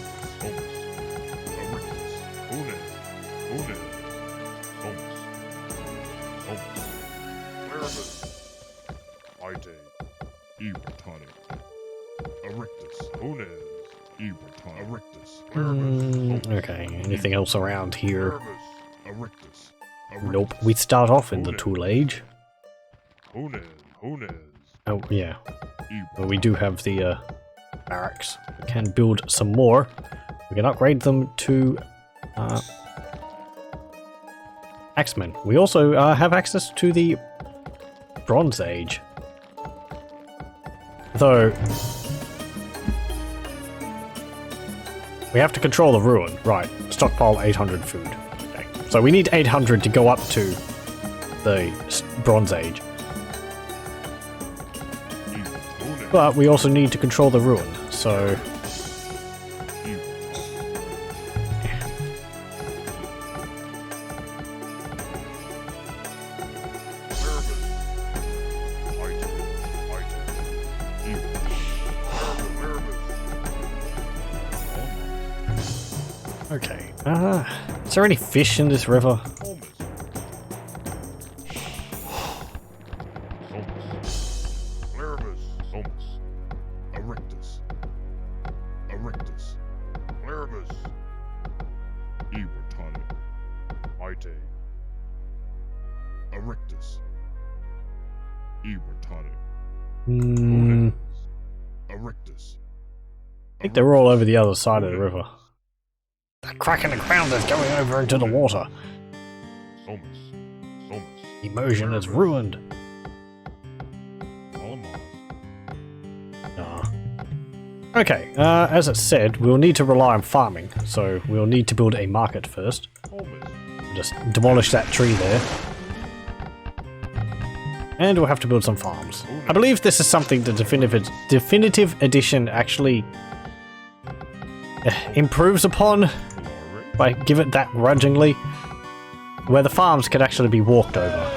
Okay, anything else around here? Nope, we start off in the Tool Age. Oh, yeah. Well, we do have the barracks. We can build some more. We can upgrade them to Axemen. We also have access to the Bronze Age. Though we have to control the ruin, right? Stockpile 800 food. Okay. So we need 800 to go up to the Bronze Age. But we also need to control the ruin, so... Okay, is there any fish in this river? I think they're all over the other side of the river. That crack in the ground is going over into the water. Immersion is ruined. Okay, as it said, we'll need to rely on farming, so we'll need to build a market first. Just demolish that tree there. And we'll have to build some farms. I believe this is something the Definitive Edition actually improves upon, if I give it that grudgingly, where the farms could actually be walked over.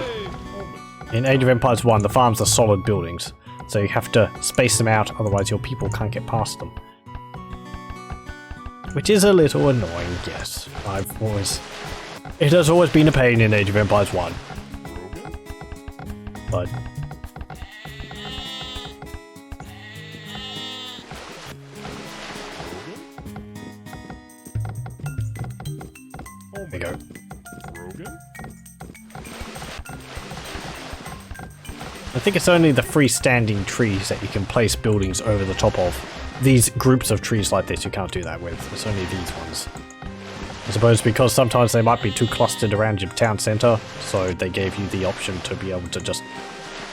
In Age of Empires 1, the farms are solid buildings, so you have to space them out, otherwise your people can't get past them. Which is a little annoying, yes. It has always been a pain in Age of Empires 1. But... there we go. I think it's only the freestanding trees that you can place buildings over the top of. These groups of trees like this you can't do that with. It's only these ones. I suppose because sometimes they might be too clustered around your town centre, so they gave you the option to be able to just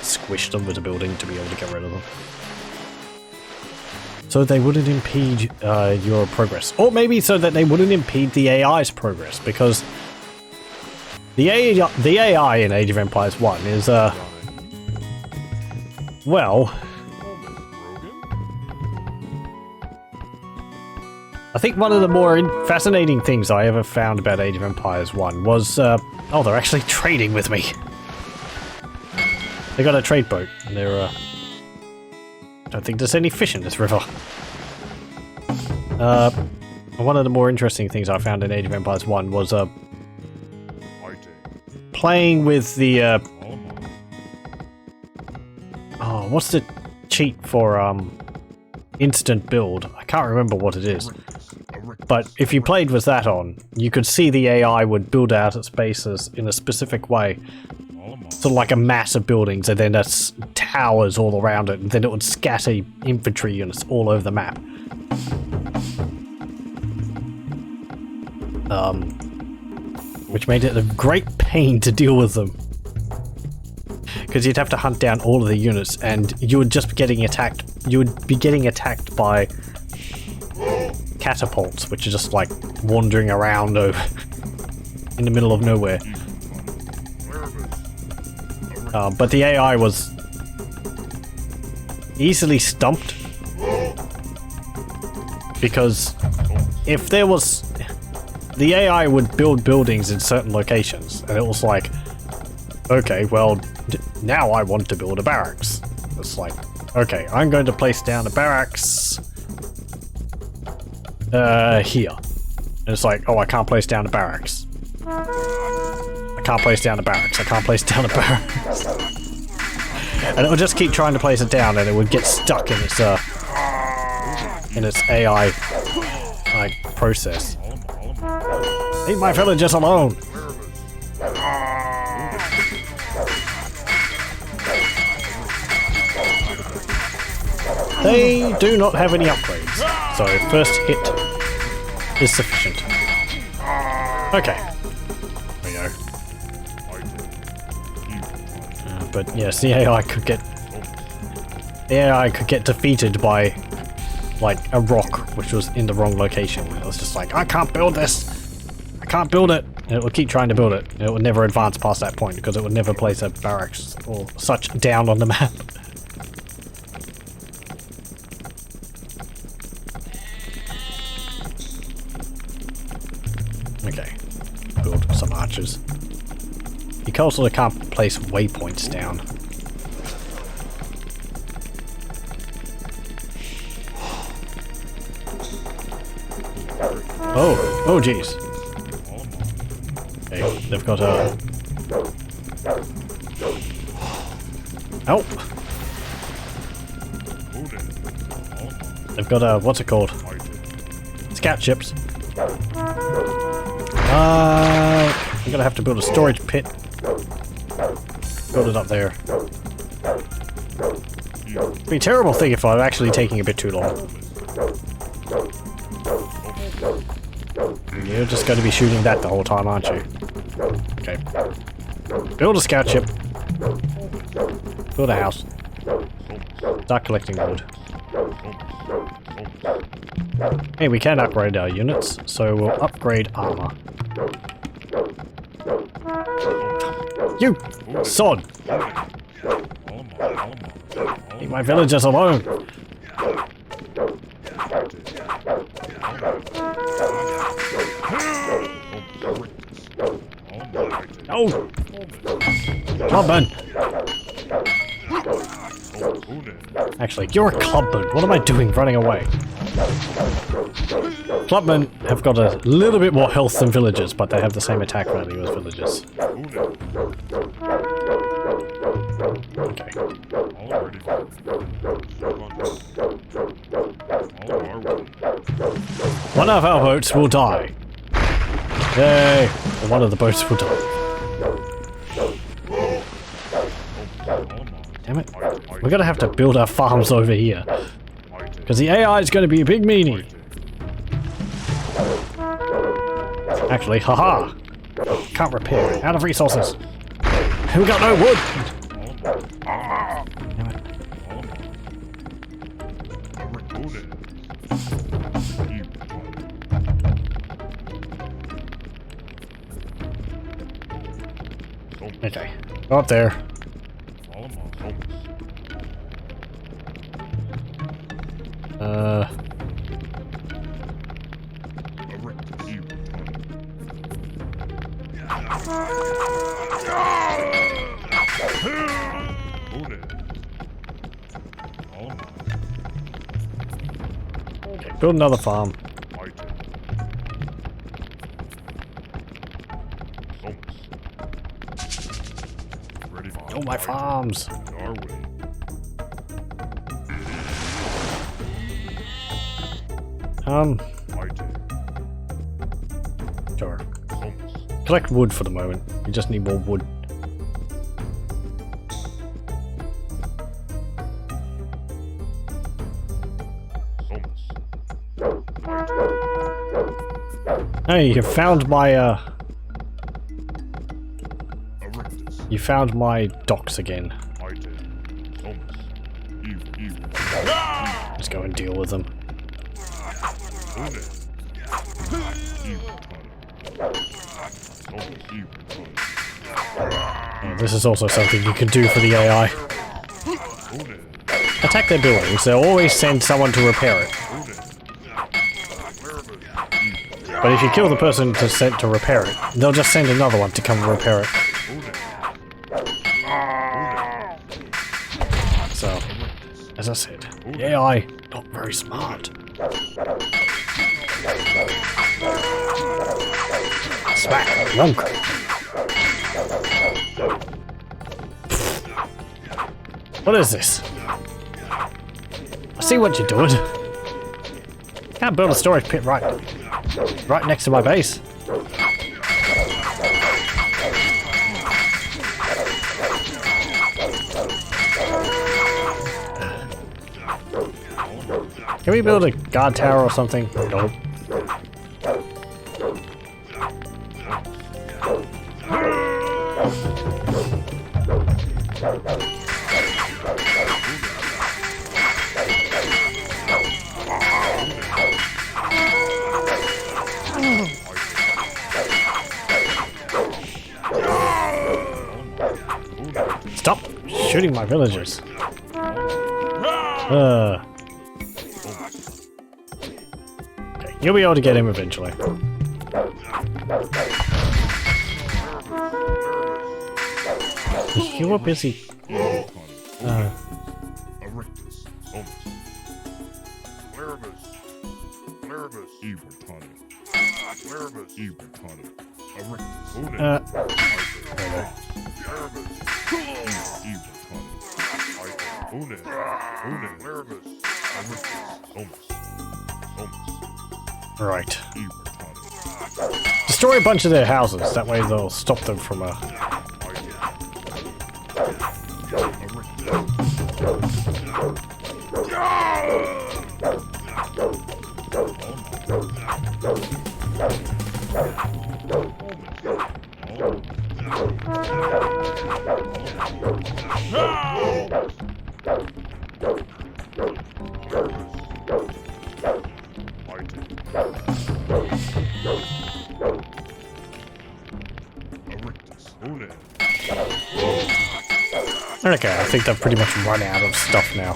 squish them with a building to be able to get rid of them. So they wouldn't impede your progress. Or maybe so that they wouldn't impede the AI's progress, because the AI in Age of Empires 1 is, well... I think one of the more fascinating things I ever found about Age of Empires 1 was, oh, they're actually trading with me. They got a trade boat, and they're, I don't think there's any fish in this river. One of the more interesting things I found in Age of Empires 1 was, playing with the, oh, what's the cheat for, instant build? I can't remember what it is. But if you played with that on, you could see the AI would build out its bases in a specific way. Sort of like a mass of buildings, and then there's towers all around it, and then it would scatter infantry units all over the map. Which made it a great pain to deal with them. Because you'd have to hunt down all of the units, and you would just be getting attacked. You would be getting attacked by catapults, which are just like wandering around over in the middle of nowhere. But the AI was easily stumped, because if there was... the AI would build buildings in certain locations, and it was like, okay, well, now I want to build a barracks. It's like, okay, I'm going to place down a barracks here. And it's like, oh, I can't place down a barracks. I can't place down a barracks. I can't place down a barracks. And it would just keep trying to place it down, and it would get stuck in its AI process. Leave my villagers alone. They do not have any upgrades, so first hit is sufficient. Okay. There we go. But yes, the AI could get defeated by like a rock which was in the wrong location. It was just like, I can't build this. I can't build it. And it will keep trying to build it. It will never advance past that point because it would never place a barracks or such down on the map. Okay. Build some archers. You also can't place waypoints down. Oh jeez. Okay, they've got a... Oh! They've got a... what's it called? Scout ships. I'm gonna have to build a storage pit. Build it up there. It'd be a terrible thing if I'm actually taking a bit too long. You're just going to be shooting that the whole time, aren't you? Okay. Build a scout ship. Build a house. Start collecting wood. Hey, we can upgrade our units, so we'll upgrade armor. You! Sod! Leave my villagers alone! No! Clubman! Actually, you're a clubman. What am I doing running away? Clubmen have got a little bit more health than villagers, but they have the same attack value as villagers. Okay. One of our boats will die. Yay! One of the boats will die. Damn it. We're gonna have to build our farms over here. Because the AI is gonna be a big meanie. Actually, haha! Can't repair. Out of resources. We got no wood! Damn it. Okay, go up there. Okay, build another farm. Oh, my farms! Sure. Collect wood for the moment. You just need more wood. Hey, you found my, you found my docks again. Let's go and deal with them. Oh, this is also something you can do for the AI. Attack their buildings, they'll always send someone to repair it. But if you kill the person to repair it, they'll just send another one to come and repair it. So, as I said, the AI, not very smart. Smack! Wonk! What is this? I see what you're doing. Can't build a storage pit right next to my base. Can we build a guard tower or something? Nope. shooting my villagers. Okay, you'll be able to get him eventually. You were busy. Right. Destroy a bunch of their houses, that way they'll stop them from Okay, I think they've pretty much run out of stuff now.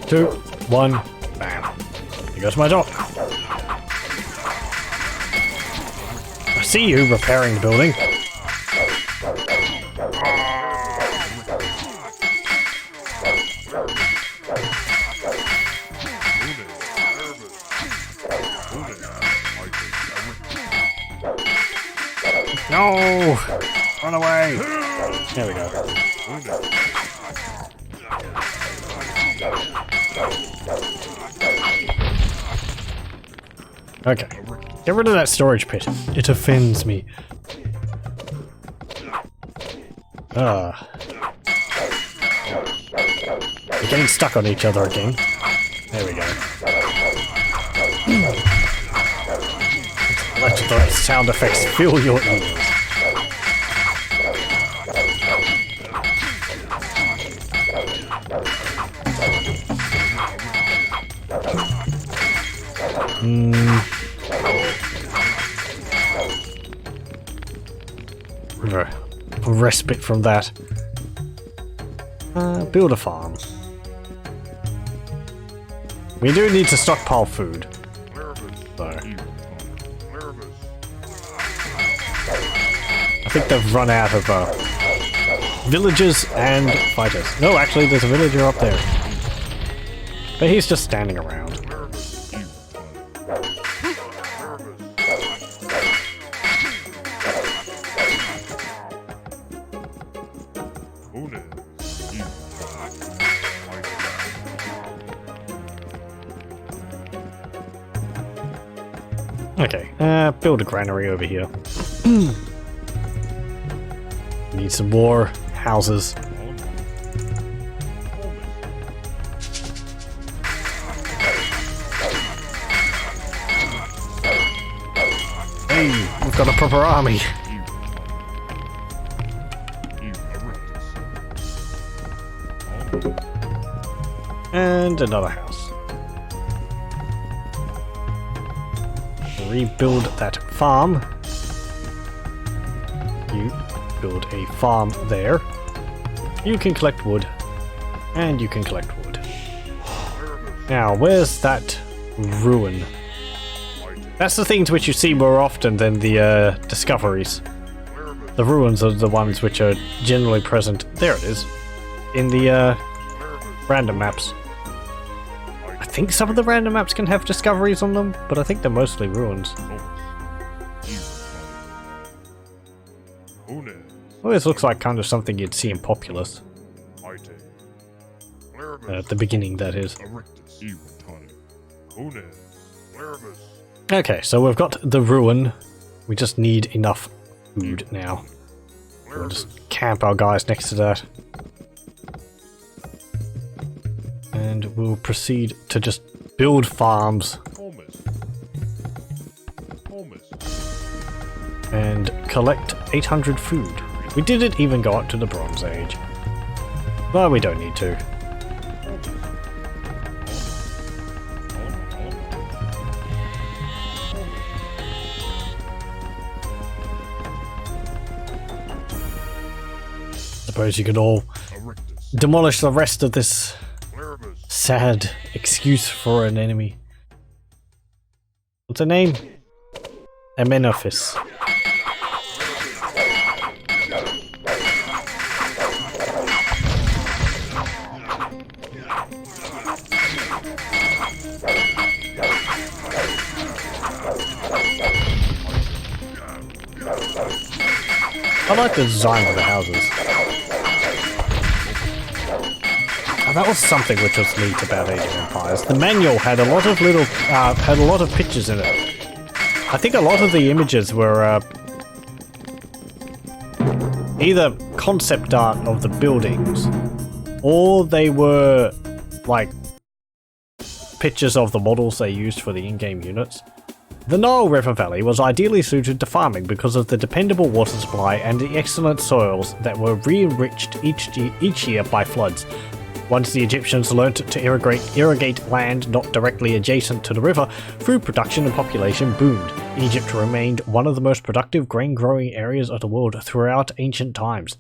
Two, one, bam. Here goes my dog. I see you repairing the building. No! Run away! There we go. Okay, get rid of that storage pit. It offends me. You're getting stuck on each other again. There we go. Let the sound effects fill your ears. A respite from that. Build a farm. We do need to stockpile food. So. I think they've run out of villagers and fighters. No, actually there's a villager up there. But he's just standing around. Okay, build a granary over here. Need some more houses. Hey, we've got a proper army. And another house. Rebuild that farm. You build a farm there. You can collect wood. And you can collect wood. Now, where's that ruin? That's the things which you see more often than the discoveries. The ruins are the ones which are generally present. There it is. In the random maps. I think some of the random maps can have discoveries on them, but I think they're mostly ruins. Well, this looks like kind of something you'd see in Populous. At the beginning, that is. Okay, so we've got the ruin. We just need enough food now. We'll just camp our guys next to that. And we'll proceed to just build farms. And collect 800 food. We didn't even go up to the Bronze Age. But we don't need to. Suppose you could all demolish the rest of this sad excuse for an enemy. What's her name? Amenophis. I like the design of the houses. And that was something which was neat about Age of Empires. The manual had a lot of pictures in it. I think a lot of the images were either concept art of the buildings, or they were like pictures of the models they used for the in-game units. The Nile River Valley was ideally suited to farming because of the dependable water supply and the excellent soils that were re-enriched each year by floods. Once the Egyptians learnt to irrigate land not directly adjacent to the river, food production and population boomed. Egypt remained one of the most productive grain-growing areas of the world throughout ancient times.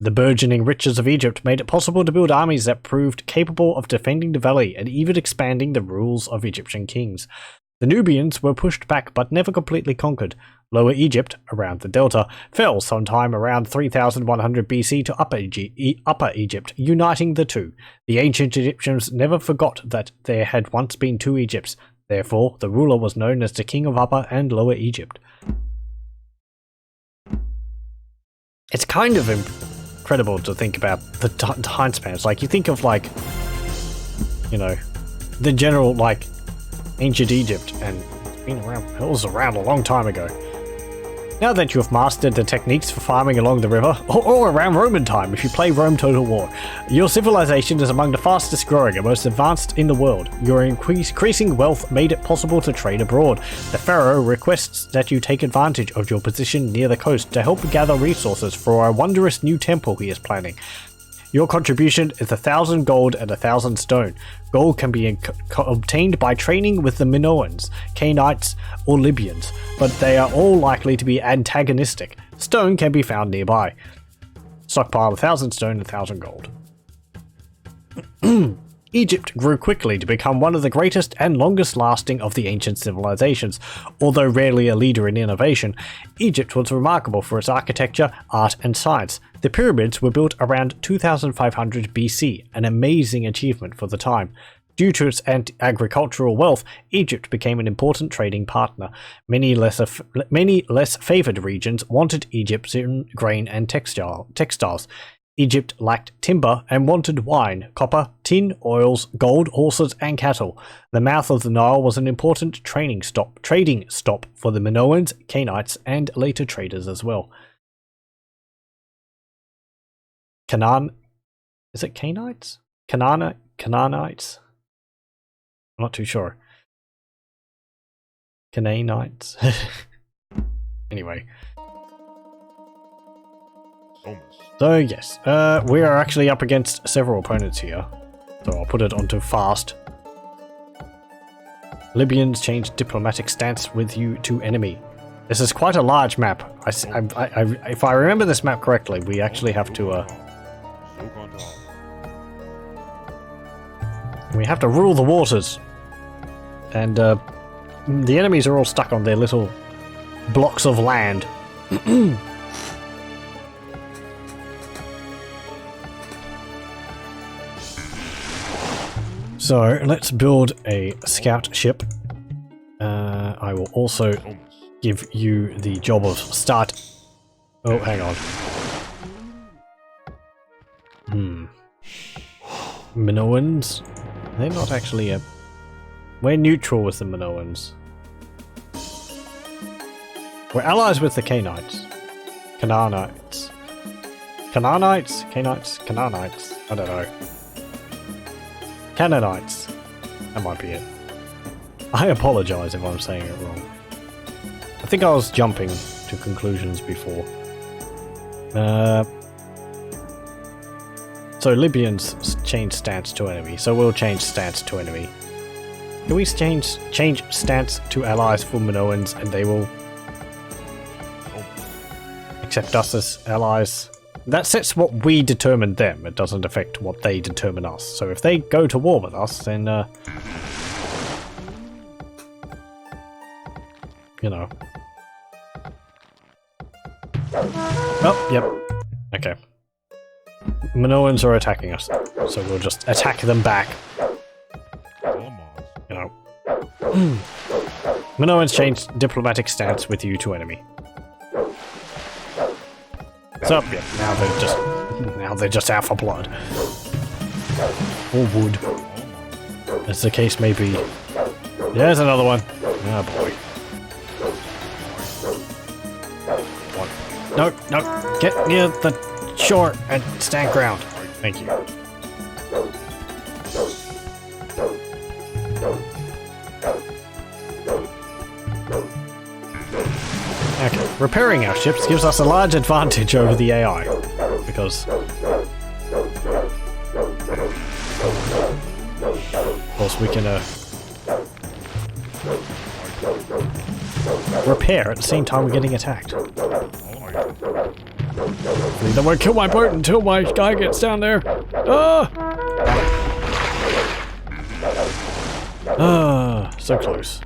The burgeoning riches of Egypt made it possible to build armies that proved capable of defending the valley and even expanding the rules of Egyptian kings. The Nubians were pushed back but never completely conquered. Lower Egypt, around the delta, fell sometime around 3100 BC to Upper Egypt, uniting the two. The ancient Egyptians never forgot that there had once been two Egypts. Therefore, the ruler was known as the King of Upper and Lower Egypt. It's kind of incredible to think about the time spans. Like, you think of, like, you know, the general, like, ancient Egypt, and it was around a long time ago. Now that you have mastered the techniques for farming along the river, or around Roman time if you play Rome Total War, your civilization is among the fastest growing and most advanced in the world. Your increasing wealth made it possible to trade abroad. The pharaoh requests that you take advantage of your position near the coast to help gather resources for a wondrous new temple he is planning. Your contribution is 1,000 gold and 1,000 stone. Gold can be obtained by training with the Minoans, Canaanites, or Libyans, but they are all likely to be antagonistic. Stone can be found nearby. Stockpile 1,000 stone and 1,000 gold. Egypt grew quickly to become one of the greatest and longest lasting of the ancient civilizations. Although rarely a leader in innovation, Egypt was remarkable for its architecture, art, and science. The pyramids were built around 2500 BC, an amazing achievement for the time. Due to its agricultural wealth, Egypt became an important trading partner. Many less favored regions wanted Egyptian grain and textiles. Egypt lacked timber and wanted wine, copper, tin, oils, gold, horses, and cattle. The mouth of the Nile was an important trading stop for the Minoans, Canaanites, and later traders as well. Is it Canaanites? Canaanites? I'm not too sure. Canaanites? Anyway. So yes, we are actually up against several opponents here. So I'll put it onto fast. Libyans changed diplomatic stance with you to enemy. This is quite a large map. If I remember this map correctly, we actually have to we have to rule the waters. And the enemies are all stuck on their little blocks of land. So let's build a scout ship. I will also give you the job of start. Oh, hang on. Minoans? They're not actually a... We're neutral with the Minoans. We're allies with the Canaanites. Canaanites. Canaanites? Canaanites? Canaanites? I don't know. Canaanites. That might be it. I apologize if I'm saying it wrong. I think I was jumping to conclusions before. So Libyans change stance to enemy, so we'll change stance to enemy. Can we change stance to allies for Minoans and they will accept us as allies? That sets what we determine them, it doesn't affect what they determine us. So if they go to war with us, then you know. Oh, yep. Okay. Minoans are attacking us, so we'll just attack them back. You know. Minoans change diplomatic stance with you to enemy. So, yeah, now they're just out for blood. Or wood. As the case may be. There's another one. Oh boy. No, no, get near the shore and stand ground. Thank you. Okay, repairing our ships gives us a large advantage over the AI, because of course we can repair at the same time we're getting attacked. They won't kill my boat until my guy gets down there. So close.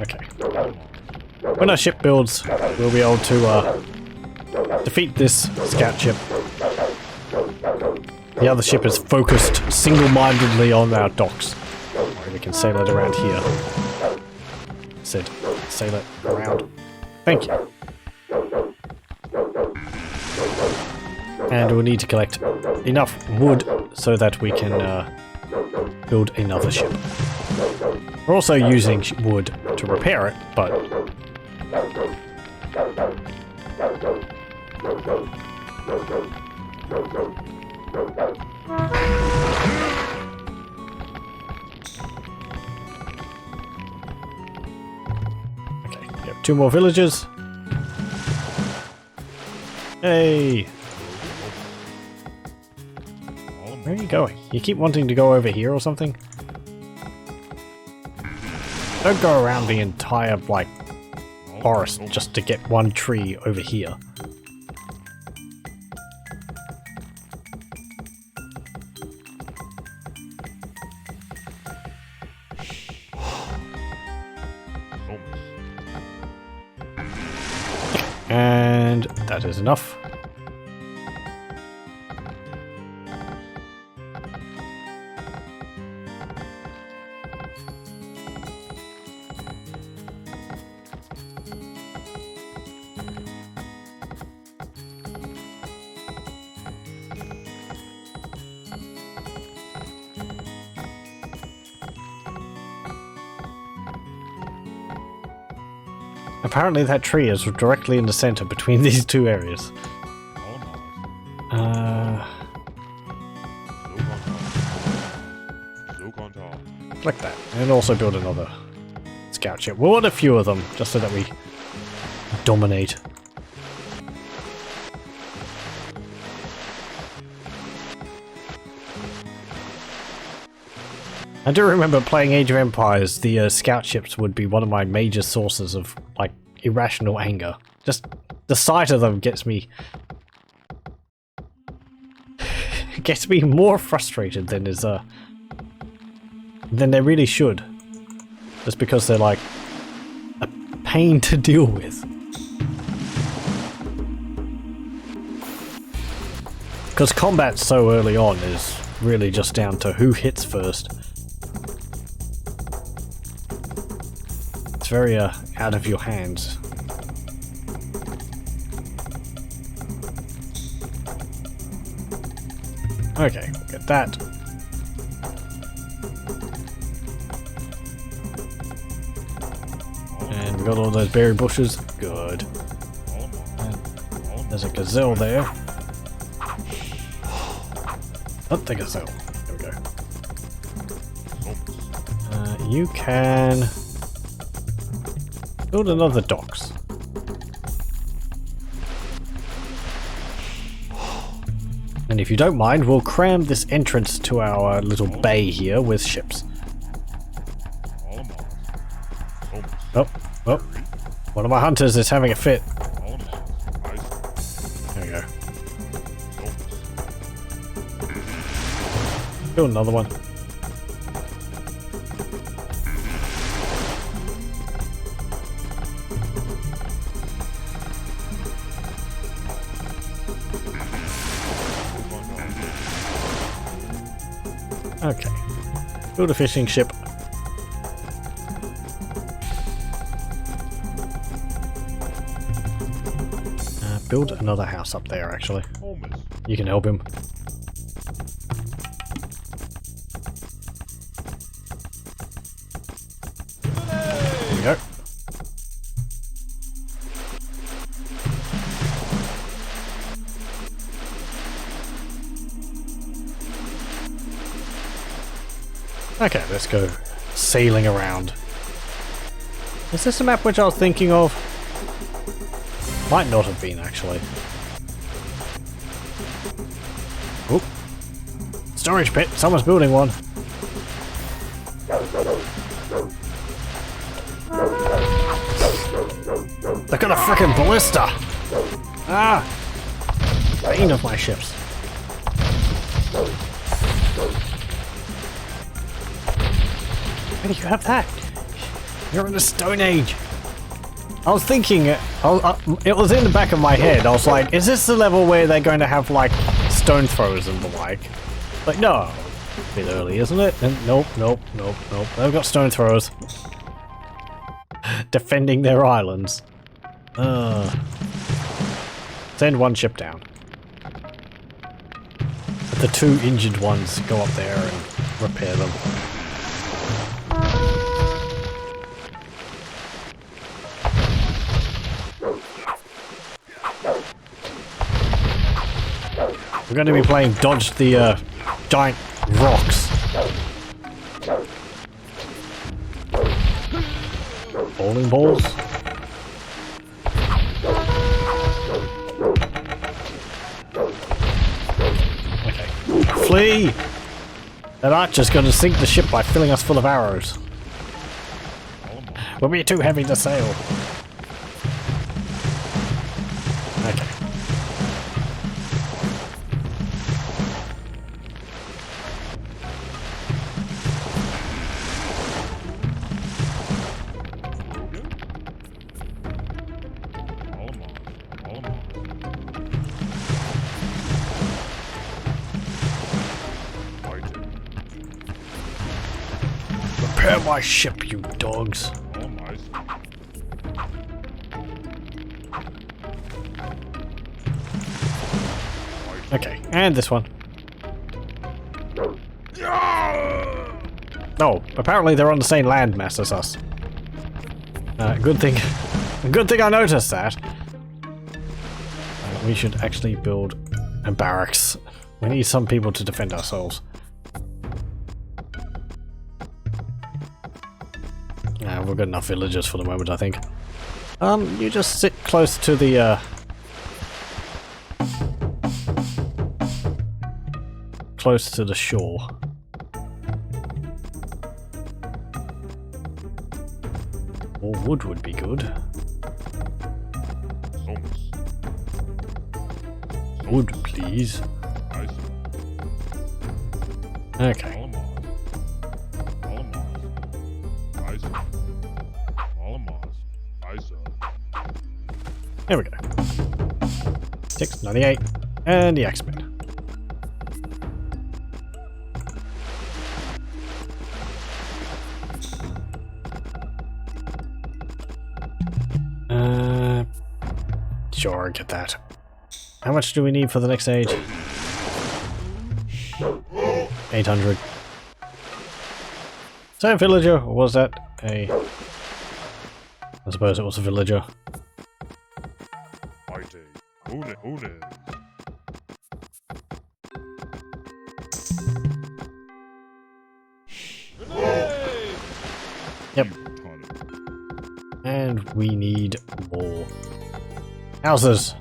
Okay. When our ship builds, we'll be able to defeat this scout ship. The other ship is focused single-mindedly on our docks. We can sail it around here. Said, sail it around. Thank you. And we'll need to collect enough wood so that we can build another ship. We're also using wood to repair it, but okay, yep, 2 more villages. Hey! Where are you going? You keep wanting to go over here or something? Don't go around the entire, like, forest just to get one tree over here. And that is enough. Apparently that tree is directly in the center between these two areas. Like that. And also build another scout ship. We'll want a few of them, just so that we dominate. I do remember playing Age of Empires, the scout ships would be one of my major sources of, like, irrational anger. Just the sight of them gets me more frustrated than is than they really should. Just because they're like a pain to deal with. Because combat so early on is really just down to who hits first. It's very out of your hands. Okay, we'll get that. And we've got all those berry bushes. Good. And there's a gazelle there. Not the gazelle. There we go. You can build another docks. And if you don't mind, we'll cram this entrance to our little bay here with ships. Oh, oh. One of my hunters is having a fit. There we go. Build another one. Okay. Build a fishing ship. Build another house up there, actually. You can help him. There we go. Okay, let's go sailing around. Is this a map which I was thinking of? Might not have been, actually. Oop. Storage pit. Someone's building one. They've got a frickin' ballista! Ah! Bane of my ships. Where do you have that? You're in the Stone Age. I was thinking, it was in the back of my head. I was like, is this the level where they're going to have, like, stone throws and the like? Like, no. A bit early, isn't it? And nope, nope, nope, nope. They've got stone throws. Defending their islands. Send one ship down. But the two injured ones go up there and repair them. We're going to be playing dodge the giant rocks. Bowling balls. Okay. Flee! That archer's going to sink the ship by filling us full of arrows. We'll be too heavy to sail. Okay. Repair my ship, you dogs. Okay, and this one. Oh, apparently they're on the same landmass as us. Good thing I noticed that. We should actually build a barracks. We need some people to defend ourselves. We've got enough villagers for the moment, I think. You just sit close to the, close to the shore. More wood would be good. Wood, please. Okay. There we go. 698 and the X-Men. Sure, get that. How much do we need for the next age? 800. So, villager, or was that a I suppose it was a villager. Yep. And we need more houses.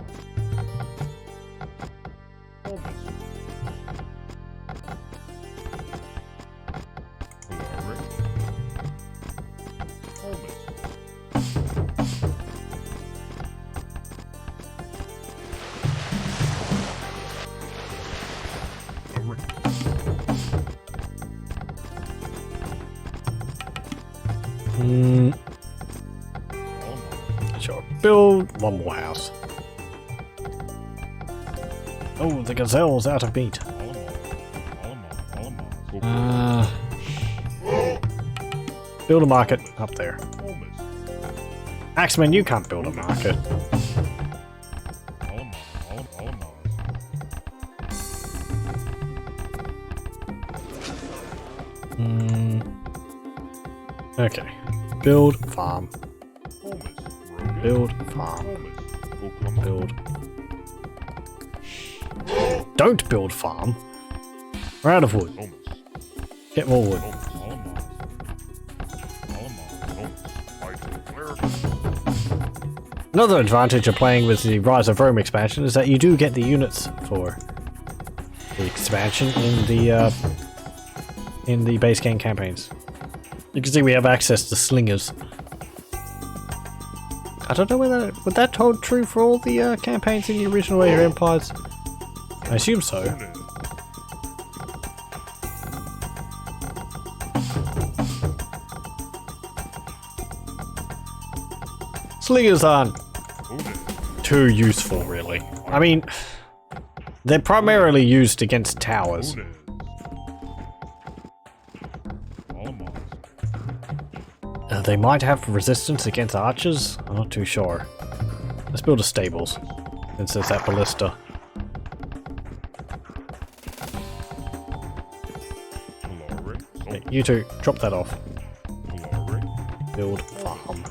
Sure, build one more house. Oh, the gazelle's out of meat. Build a market up there. Axeman, you can't build a market. Okay. Build farm. Build farm. Build. Don't build farm. We're out of wood. Get more wood. Another advantage of playing with the Rise of Rome expansion is that you do get the units for the expansion in the base game campaigns. You can see we have access to Slingers. I don't know whether would that hold true for all the campaigns in the original Age of Empires. I assume so. Slingers aren't too useful, really. I mean, they're primarily used against towers. They might have resistance against archers? I'm not too sure. Let's build a stables, since there's that ballista. Hey, you two, drop that off. Build farm.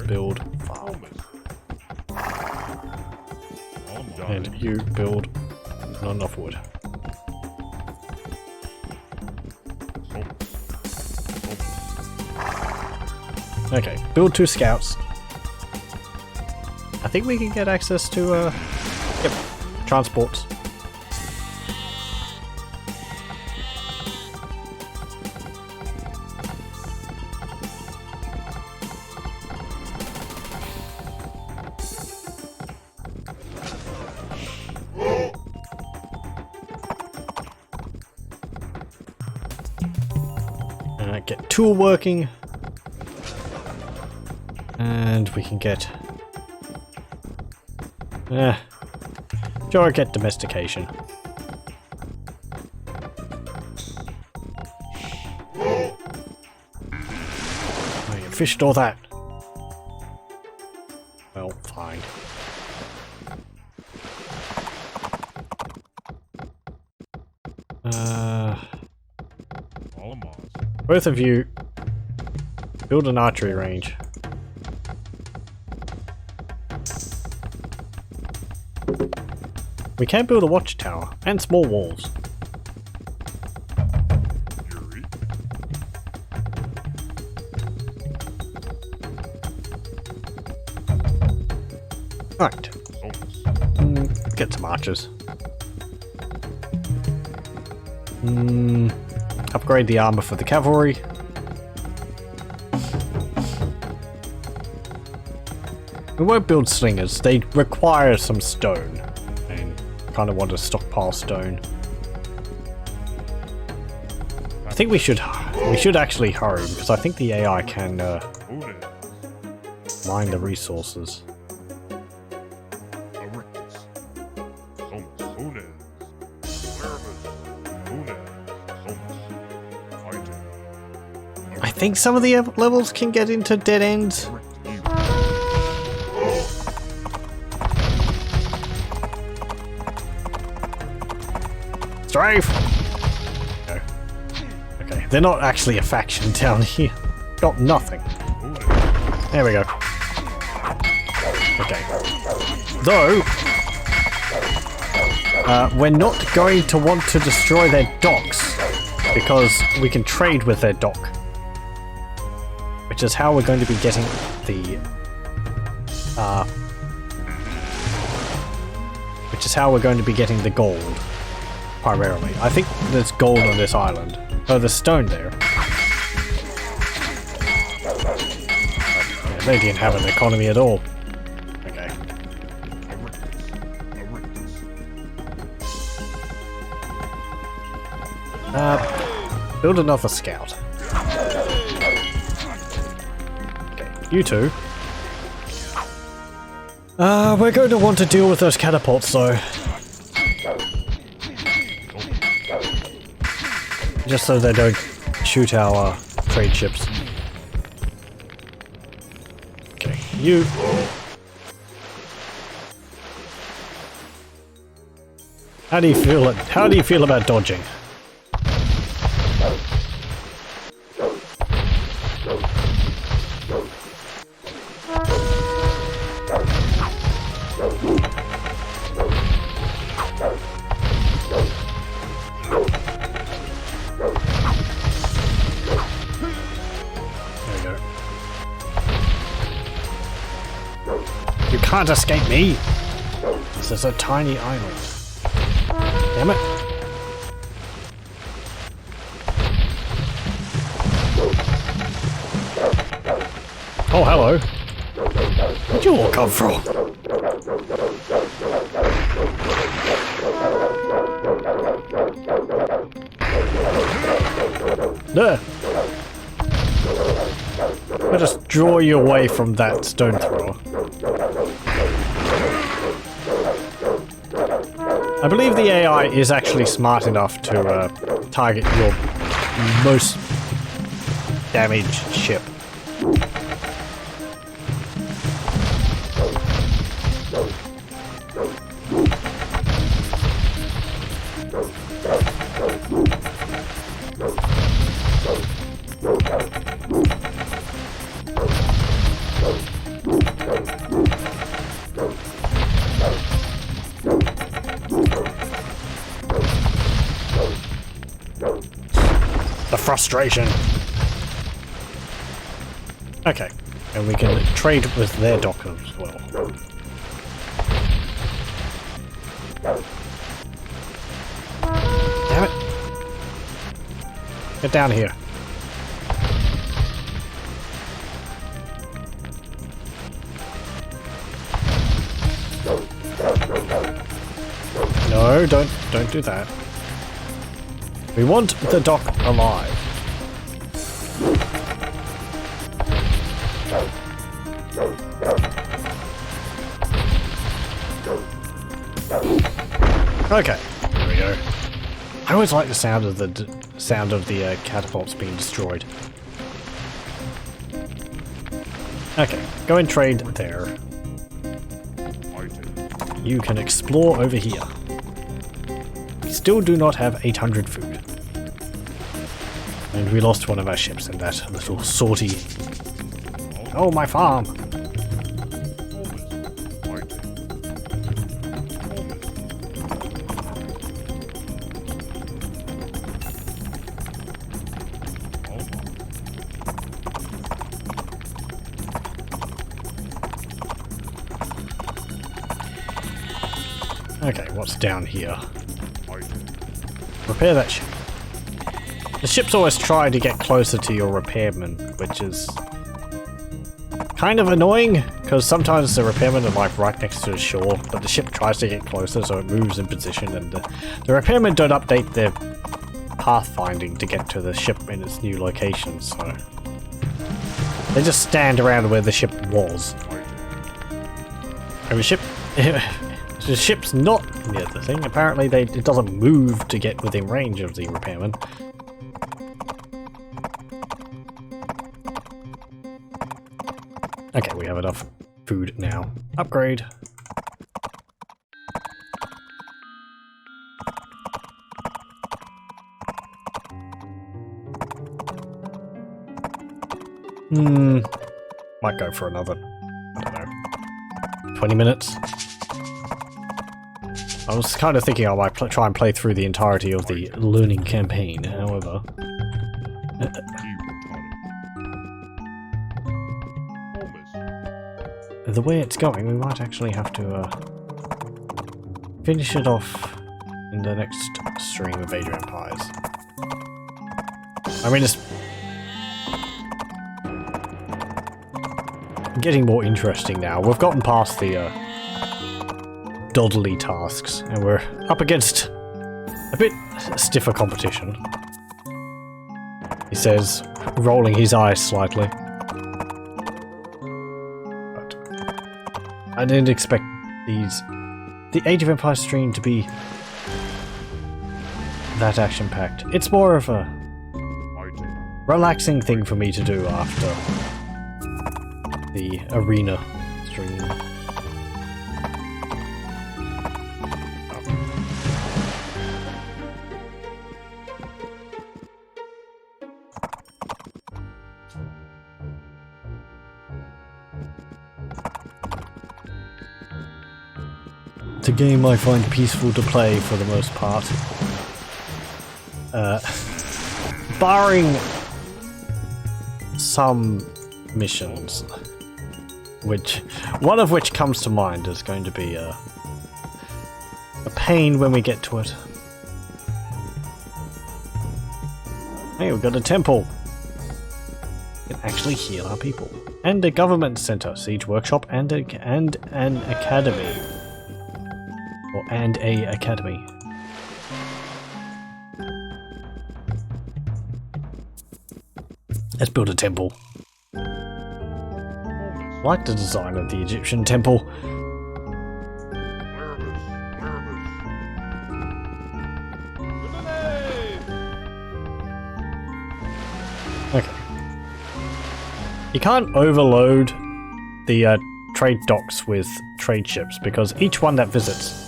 Build farm. And you build not enough wood. Okay, build 2 scouts. I think we can get access to, yep, transports. Get tool working. And we can get... sure, get domestication. Oh, you fished all that. Well, fine. Both of you build an archery range. We can build a watchtower and small walls. Right. Get some archers. Upgrade the armor for the cavalry. We won't build slingers, they require some stone. And kind of want to stockpile stone. I think we should actually hurry, because I think the AI can mine the resources. I think some of the levels can get into dead ends. Strafe! No. Okay, they're not actually a faction down here. Got nothing. There we go. Okay. Though, we're not going to want to destroy their docks, because we can trade with their dock. Which is how we're going to be getting the... which is how we're going to be getting the gold, primarily. I think there's gold on this island. Oh, there's stone there. Yeah, they didn't have an economy at all. Okay. Build another scout. Okay, you two. We're going to want to deal with those catapults, though. Just so they don't shoot our trade ships. Okay, you... How do you feel about dodging? Can't escape me! This is a tiny island. Damn it! Oh, hello! Where'd you all come from? There! I'll just draw you away from that stone thrower. I believe the AI is actually smart enough to target your most damaged ship. Frustration. Okay, and we can trade with their dockers as well. Damn it! Get down here. No, don't do that. We want the dock alive. Okay, there we go. I always like the sound of the catapults being destroyed. Okay, go and trade there. You can explore over here. We still do not have 800 food. And we lost one of our ships in that little sortie. Oh, my farm! Okay, what's down here? Repair that ship. The ships always try to get closer to your repairman, which is kind of annoying, because sometimes the repairmen are like right next to the shore, but the ship tries to get closer, so it moves in position, and the repairmen don't update their pathfinding to get to the ship in its new location, so they just stand around where the ship was. And the ship's not near the thing. Apparently it doesn't move to get within range of the repairman. Okay, we have enough food now. Upgrade. Might go for another, I don't know, 20 minutes. I was kind of thinking I might try and play through the entirety of the learning campaign, however. The way it's going, we might actually have to finish it off in the next stream of Age of Empires. I mean, it's getting more interesting now. We've gotten past the dawdly tasks, and we're up against a bit stiffer competition. He says, rolling his eyes slightly. But I didn't expect the Age of Empires stream to be that action-packed. It's more of a relaxing thing for me to do after the arena stream. It's a game I find peaceful to play for the most part. Barring some missions, one of which comes to mind is going to be a pain when we get to it. Hey, we've got a temple. We can actually heal our people. And a government center, siege workshop, and an academy. And a academy. Let's build a temple. I like the design of the Egyptian temple. Okay. You can't overload the trade docks with trade ships because each one that visits...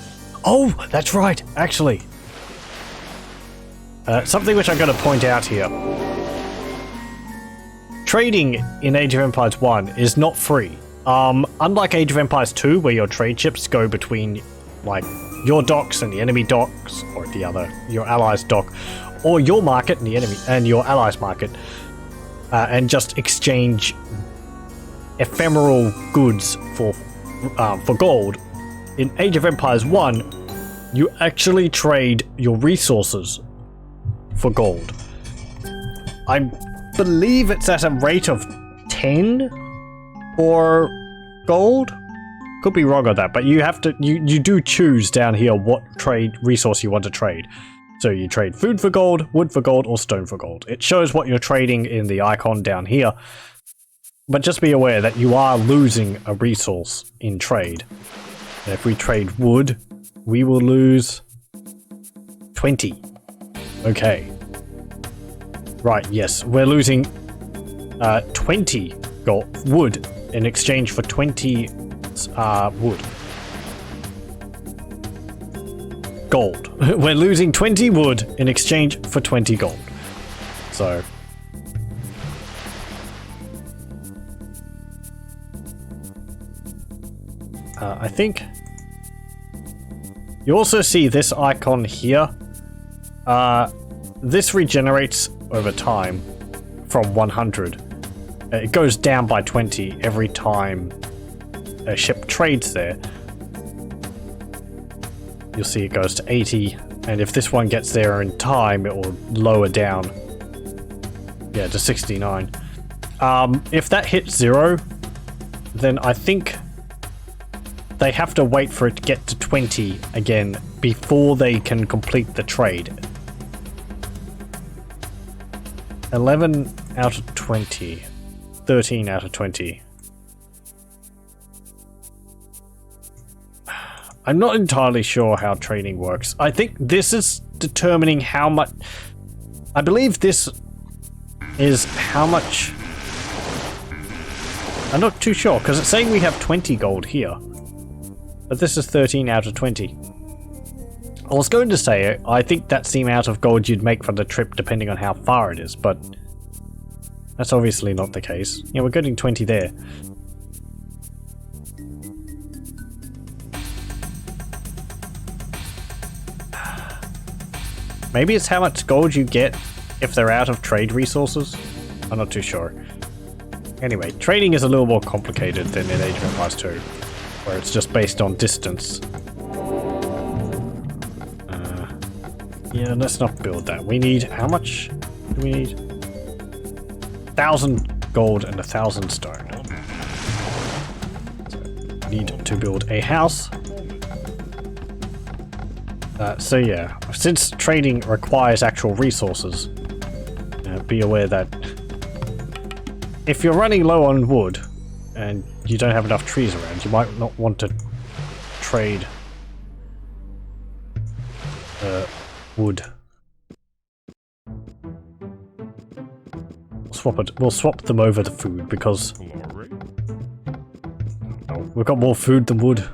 Oh, that's right, actually. Something which I'm going to point out here. Trading in Age of Empires 1 is not free. Unlike Age of Empires 2, where your trade ships go between, like, your docks and the enemy docks, or your allies' dock, or your market and the enemy and your allies' market, and just exchange ephemeral goods for gold. In Age of Empires 1, you actually trade your resources for gold. I believe it's at a rate of 10 for gold. Could be wrong on that, but you have to. You do choose down here what trade resource you want to trade. So you trade food for gold, wood for gold, or stone for gold. It shows what you're trading in the icon down here. But just be aware that you are losing a resource in trade. And if we trade wood, we will lose 20. Okay. Right, yes, we're losing 20 wood in exchange for 20 wood. Gold. We're losing 20 wood in exchange for 20 gold. So... I think you also see this icon here. This regenerates over time from 100. It goes down by 20 every time a ship trades there. You'll see it goes to 80, and if this one gets there in time, it will lower down. Yeah, to 69. If that hits 0, then I think they have to wait for it to get to 20 again before they can complete the trade. 11 out of 20. 13 out of 20. I'm not entirely sure how trading works. I think this is determining how much... I believe this is how much... I'm not too sure, because it's saying we have 20 gold here. But this is 13 out of 20. I was going to say, I think that's the amount of gold you'd make for the trip depending on how far it is, but that's obviously not the case. Yeah, we're getting 20 there. Maybe it's how much gold you get if they're out of trade resources? I'm not too sure. Anyway, trading is a little more complicated than in Age of Empires 2, where it's just based on distance. Yeah, let's not build that. We need... how much do we need? 1,000 gold and 1,000 stone. So, need to build a house. So yeah, since trading requires actual resources, be aware that if you're running low on wood and you don't have enough trees around, you might not want to trade wood. We'll swap them over to food because we've got more food than wood.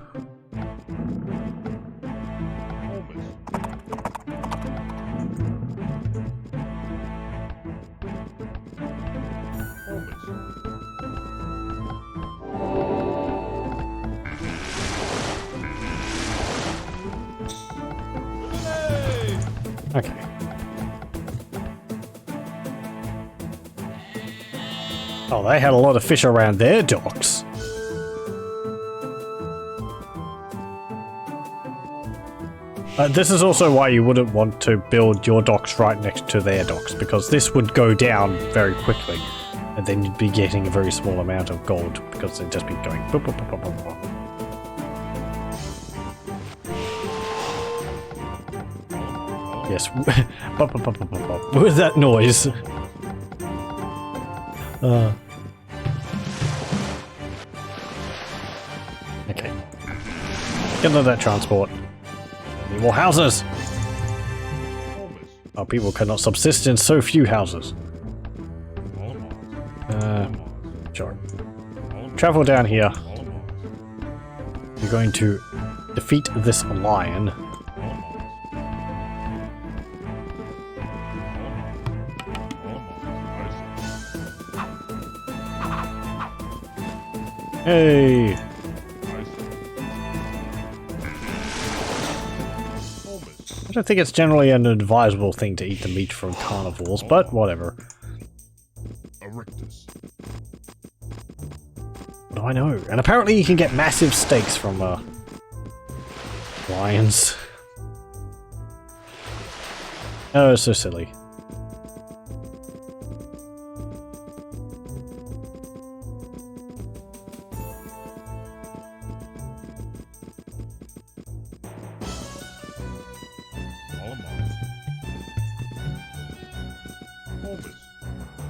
Okay. Oh, they had a lot of fish around their docks. This is also why you wouldn't want to build your docks right next to their docks, because this would go down very quickly, and then you'd be getting a very small amount of gold, because they'd just be going boop, boop, boop, boop, boop, boop. Yes. What was that noise? Okay. Get into that transport. Need more houses! Oh, people cannot subsist in so few houses. Sure. Travel down here. You're going to defeat this lion. Hey! I don't think it's generally an advisable thing to eat the meat from carnivores, but whatever. What do I know? And apparently you can get massive steaks from lions. Oh, it's so silly.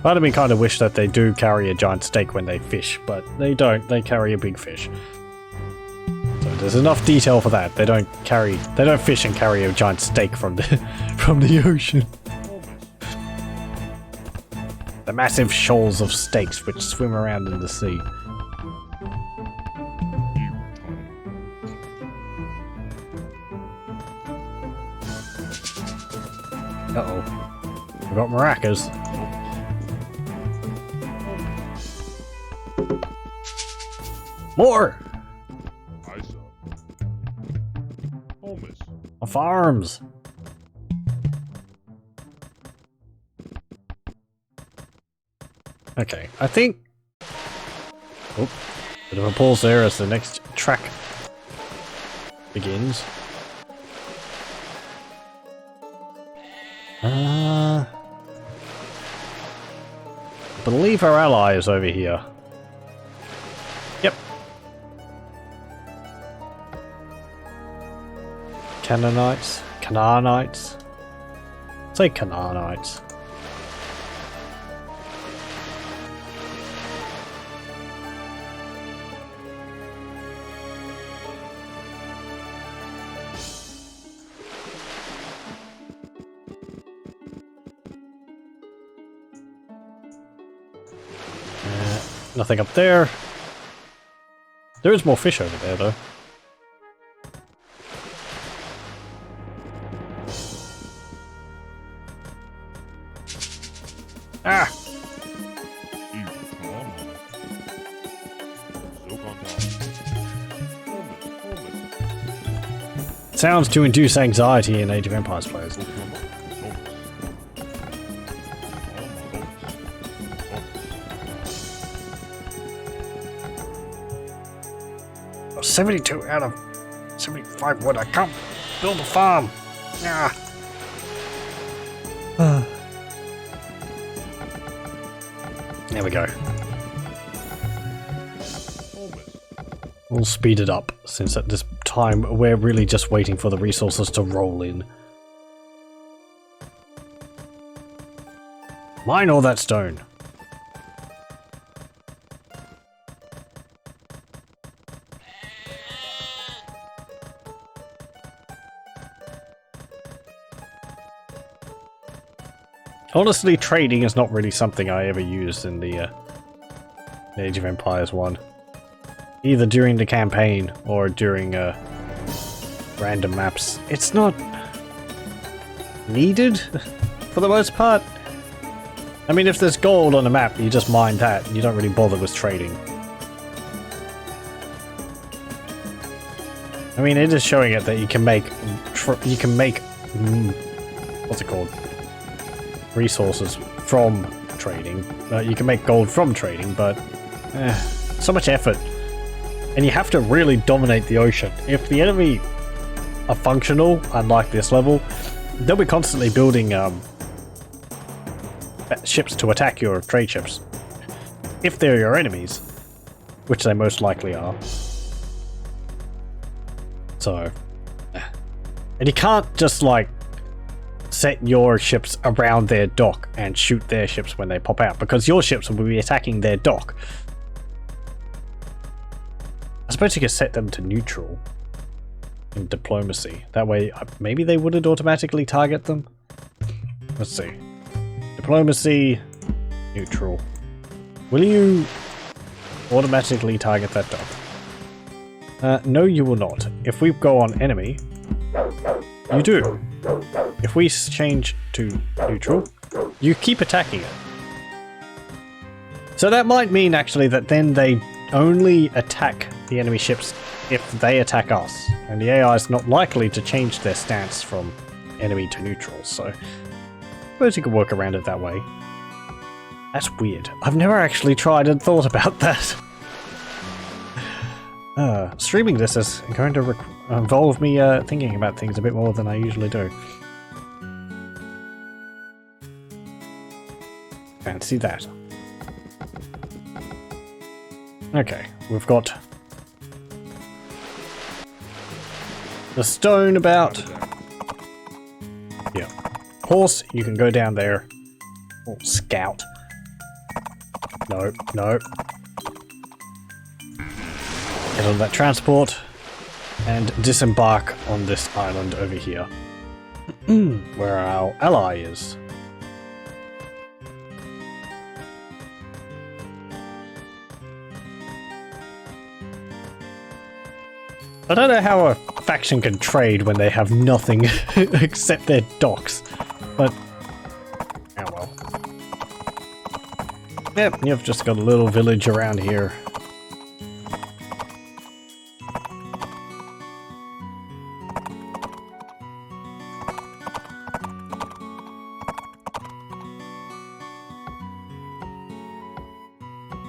Part of me kind of wish that they do carry a giant steak when they fish, but they don't. They carry a big fish. So there's enough detail for that. They don't fish and carry a giant steak from the from the ocean. The massive shoals of steaks which swim around in the sea. Uh-oh. We've got maracas. More! Farms! Okay, I think... Oh, bit of a pause there as the next track begins. I believe our ally is over here. Yep. Canaanites? Canaanites? Say Canaanites. Nothing up there. There is more fish over there, though. Ah! Sounds to induce anxiety in Age of Empires players. 72 out of 75 wood. I can't build a farm. Yeah. There we go. We'll speed it up, since at this time we're really just waiting for the resources to roll in. Mine all that stone. Honestly, trading is not really something I ever used in the Age of Empires 1. Either during the campaign or during random maps. It's not needed for the most part. I mean, if there's gold on a map, you just mine that. You don't really bother with trading. I mean, it is showing it that you can make what's it called? Resources from trading. You can make gold from trading, but so much effort. And you have to really dominate the ocean. If the enemy are functional, unlike this level, they'll be constantly building ships to attack your trade ships. If they're your enemies, which they most likely are. So, and you can't just like set your ships around their dock and shoot their ships when they pop out, because your ships will be attacking their dock. I suppose you could set them to neutral in diplomacy. That way, maybe they wouldn't automatically target them. Let's see. Diplomacy, neutral. Will you automatically target that dock? No, you will not. If we go on enemy, you do. If we change to neutral, you keep attacking it. So that might mean actually that then they only attack the enemy ships if they attack us, and the AI is not likely to change their stance from enemy to neutral, so I suppose you could work around it that way. That's weird. I've never actually tried and thought about that. Streaming this is going to involve me thinking about things a bit more than I usually do. Fancy that. Okay, we've got the stone about. Yeah. Horse, you can go down there. Or scout. No, no. Get on that transport and disembark on this island over here. Where our ally is. I don't know how a faction can trade when they have nothing except their docks, but oh well. Yep, you've just got a little village around here.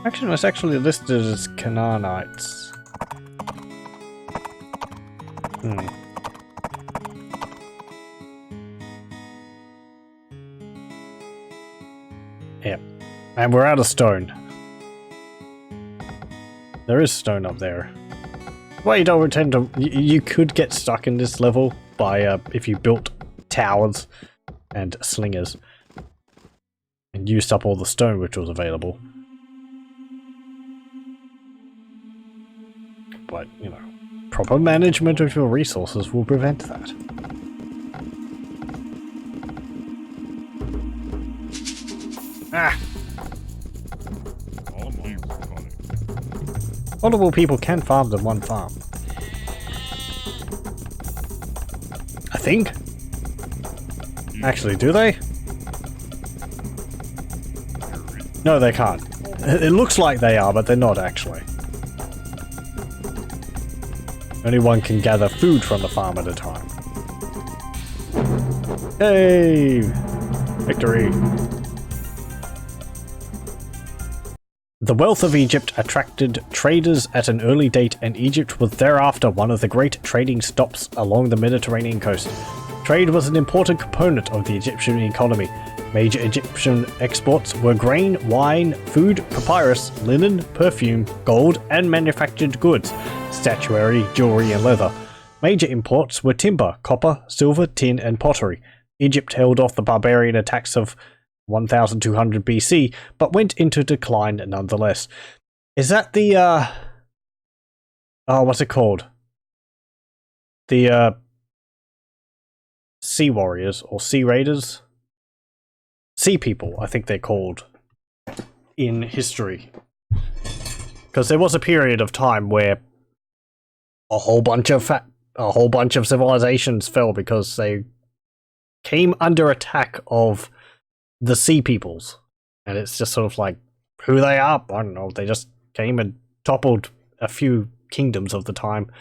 Faction was actually listed as Canaanites. Yep. And we're out of stone. There is stone up there. Well, you don't intend to... You could get stuck in this level by if you built towers and slingers and used up all the stone which was available. But, you know, proper management of your resources will prevent that. Ah! Multiple people can farm than one farm. I think. Actually, do they? No, they can't. It looks like they are, but they're not actually. Only one can gather food from the farm at a time. Hey! Victory! The wealth of Egypt attracted traders at an early date, and Egypt was thereafter one of the great trading stops along the Mediterranean coast. Trade was an important component of the Egyptian economy. Major Egyptian exports were grain, wine, food, papyrus, linen, perfume, gold, and manufactured goods, statuary, jewelry, and leather. Major imports were timber, copper, silver, tin, and pottery. Egypt held off the barbarian attacks of 1200 BC, but went into decline nonetheless. Is that the, oh, what's it called? The, Sea Warriors, or Sea Raiders? Sea People, I think they're called in history. Because there was a period of time where a whole bunch of civilizations fell because they came under attack of the Sea Peoples. And it's just sort of like who they are. I don't know, they just came and toppled a few kingdoms of the time.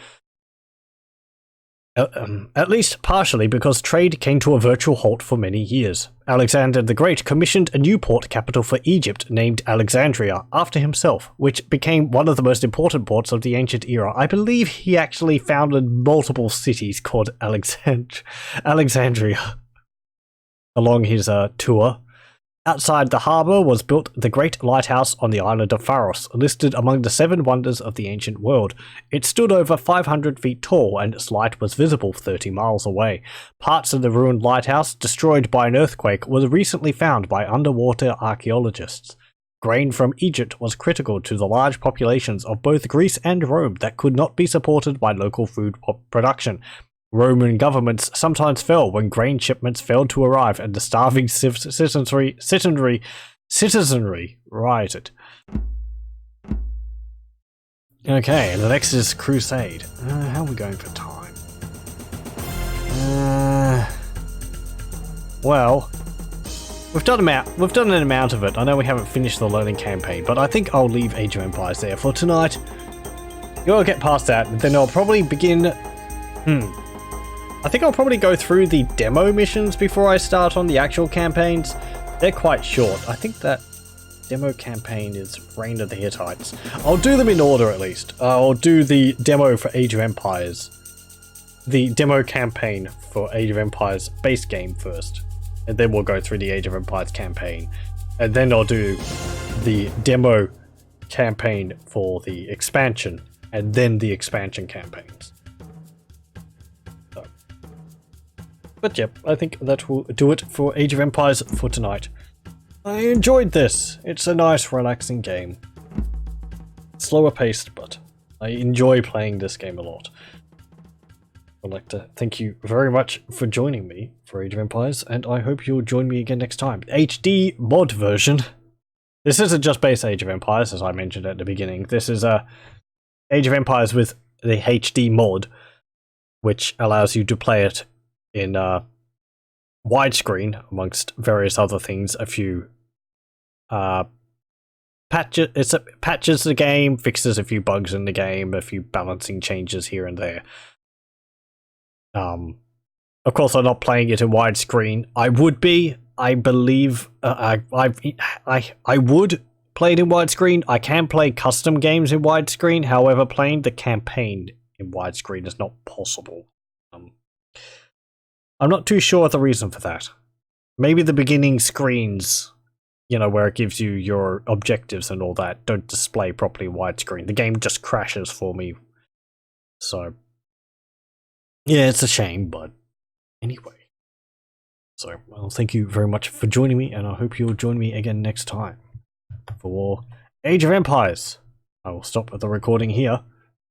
At least partially because trade came to a virtual halt for many years. Alexander the Great commissioned a new port capital for Egypt named Alexandria after himself, which became one of the most important ports of the ancient era. I believe he actually founded multiple cities called Alexandria along his tour. Outside the harbour was built the Great Lighthouse on the island of Pharos, listed among the 7 wonders of the ancient world. It stood over 500 feet tall, and its light was visible 30 miles away. Parts of the ruined lighthouse, destroyed by an earthquake, were recently found by underwater archaeologists. Grain from Egypt was critical to the large populations of both Greece and Rome that could not be supported by local food production. Roman governments sometimes fell when grain shipments failed to arrive, and the starving citizenry rioted. Okay, the next is Crusade. How are we going for time? Well, we've done an amount of it. I know we haven't finished the learning campaign, but I think I'll leave Age of Empires there for tonight. You'll get past that, and then I'll probably begin. I think I'll probably go through the demo missions before I start on the actual campaigns. They're quite short. I think that demo campaign is Reign of the Hittites. I'll do them in order at least. I'll do the demo for Age of Empires. The demo campaign for Age of Empires base game first. And then we'll go through the Age of Empires campaign. And then I'll do the demo campaign for the expansion. And then the expansion campaigns. But yep, I think that will do it for Age of Empires for tonight. I enjoyed this. It's a nice, relaxing game. Slower paced, but I enjoy playing this game a lot. I'd like to thank you very much for joining me for Age of Empires, and I hope you'll join me again next time. HD mod version. This isn't just base Age of Empires, as I mentioned at the beginning. This is Age of Empires with the HD mod, which allows you to play it in widescreen, amongst various other things. A few patches the game, fixes a few bugs in the game, a few balancing changes here and there. Of course, I'm not playing it in widescreen. I would be. I believe I would play it in widescreen. I can play custom games in widescreen. However, playing the campaign in widescreen is not possible. I'm not too sure the reason for that. Maybe the beginning screens, you know, where it gives you your objectives and all that, don't display properly widescreen. The game just crashes for me. So, yeah, it's a shame, but anyway. So, well, thank you very much for joining me, and I hope you'll join me again next time for Age of Empires. I will stop the recording here.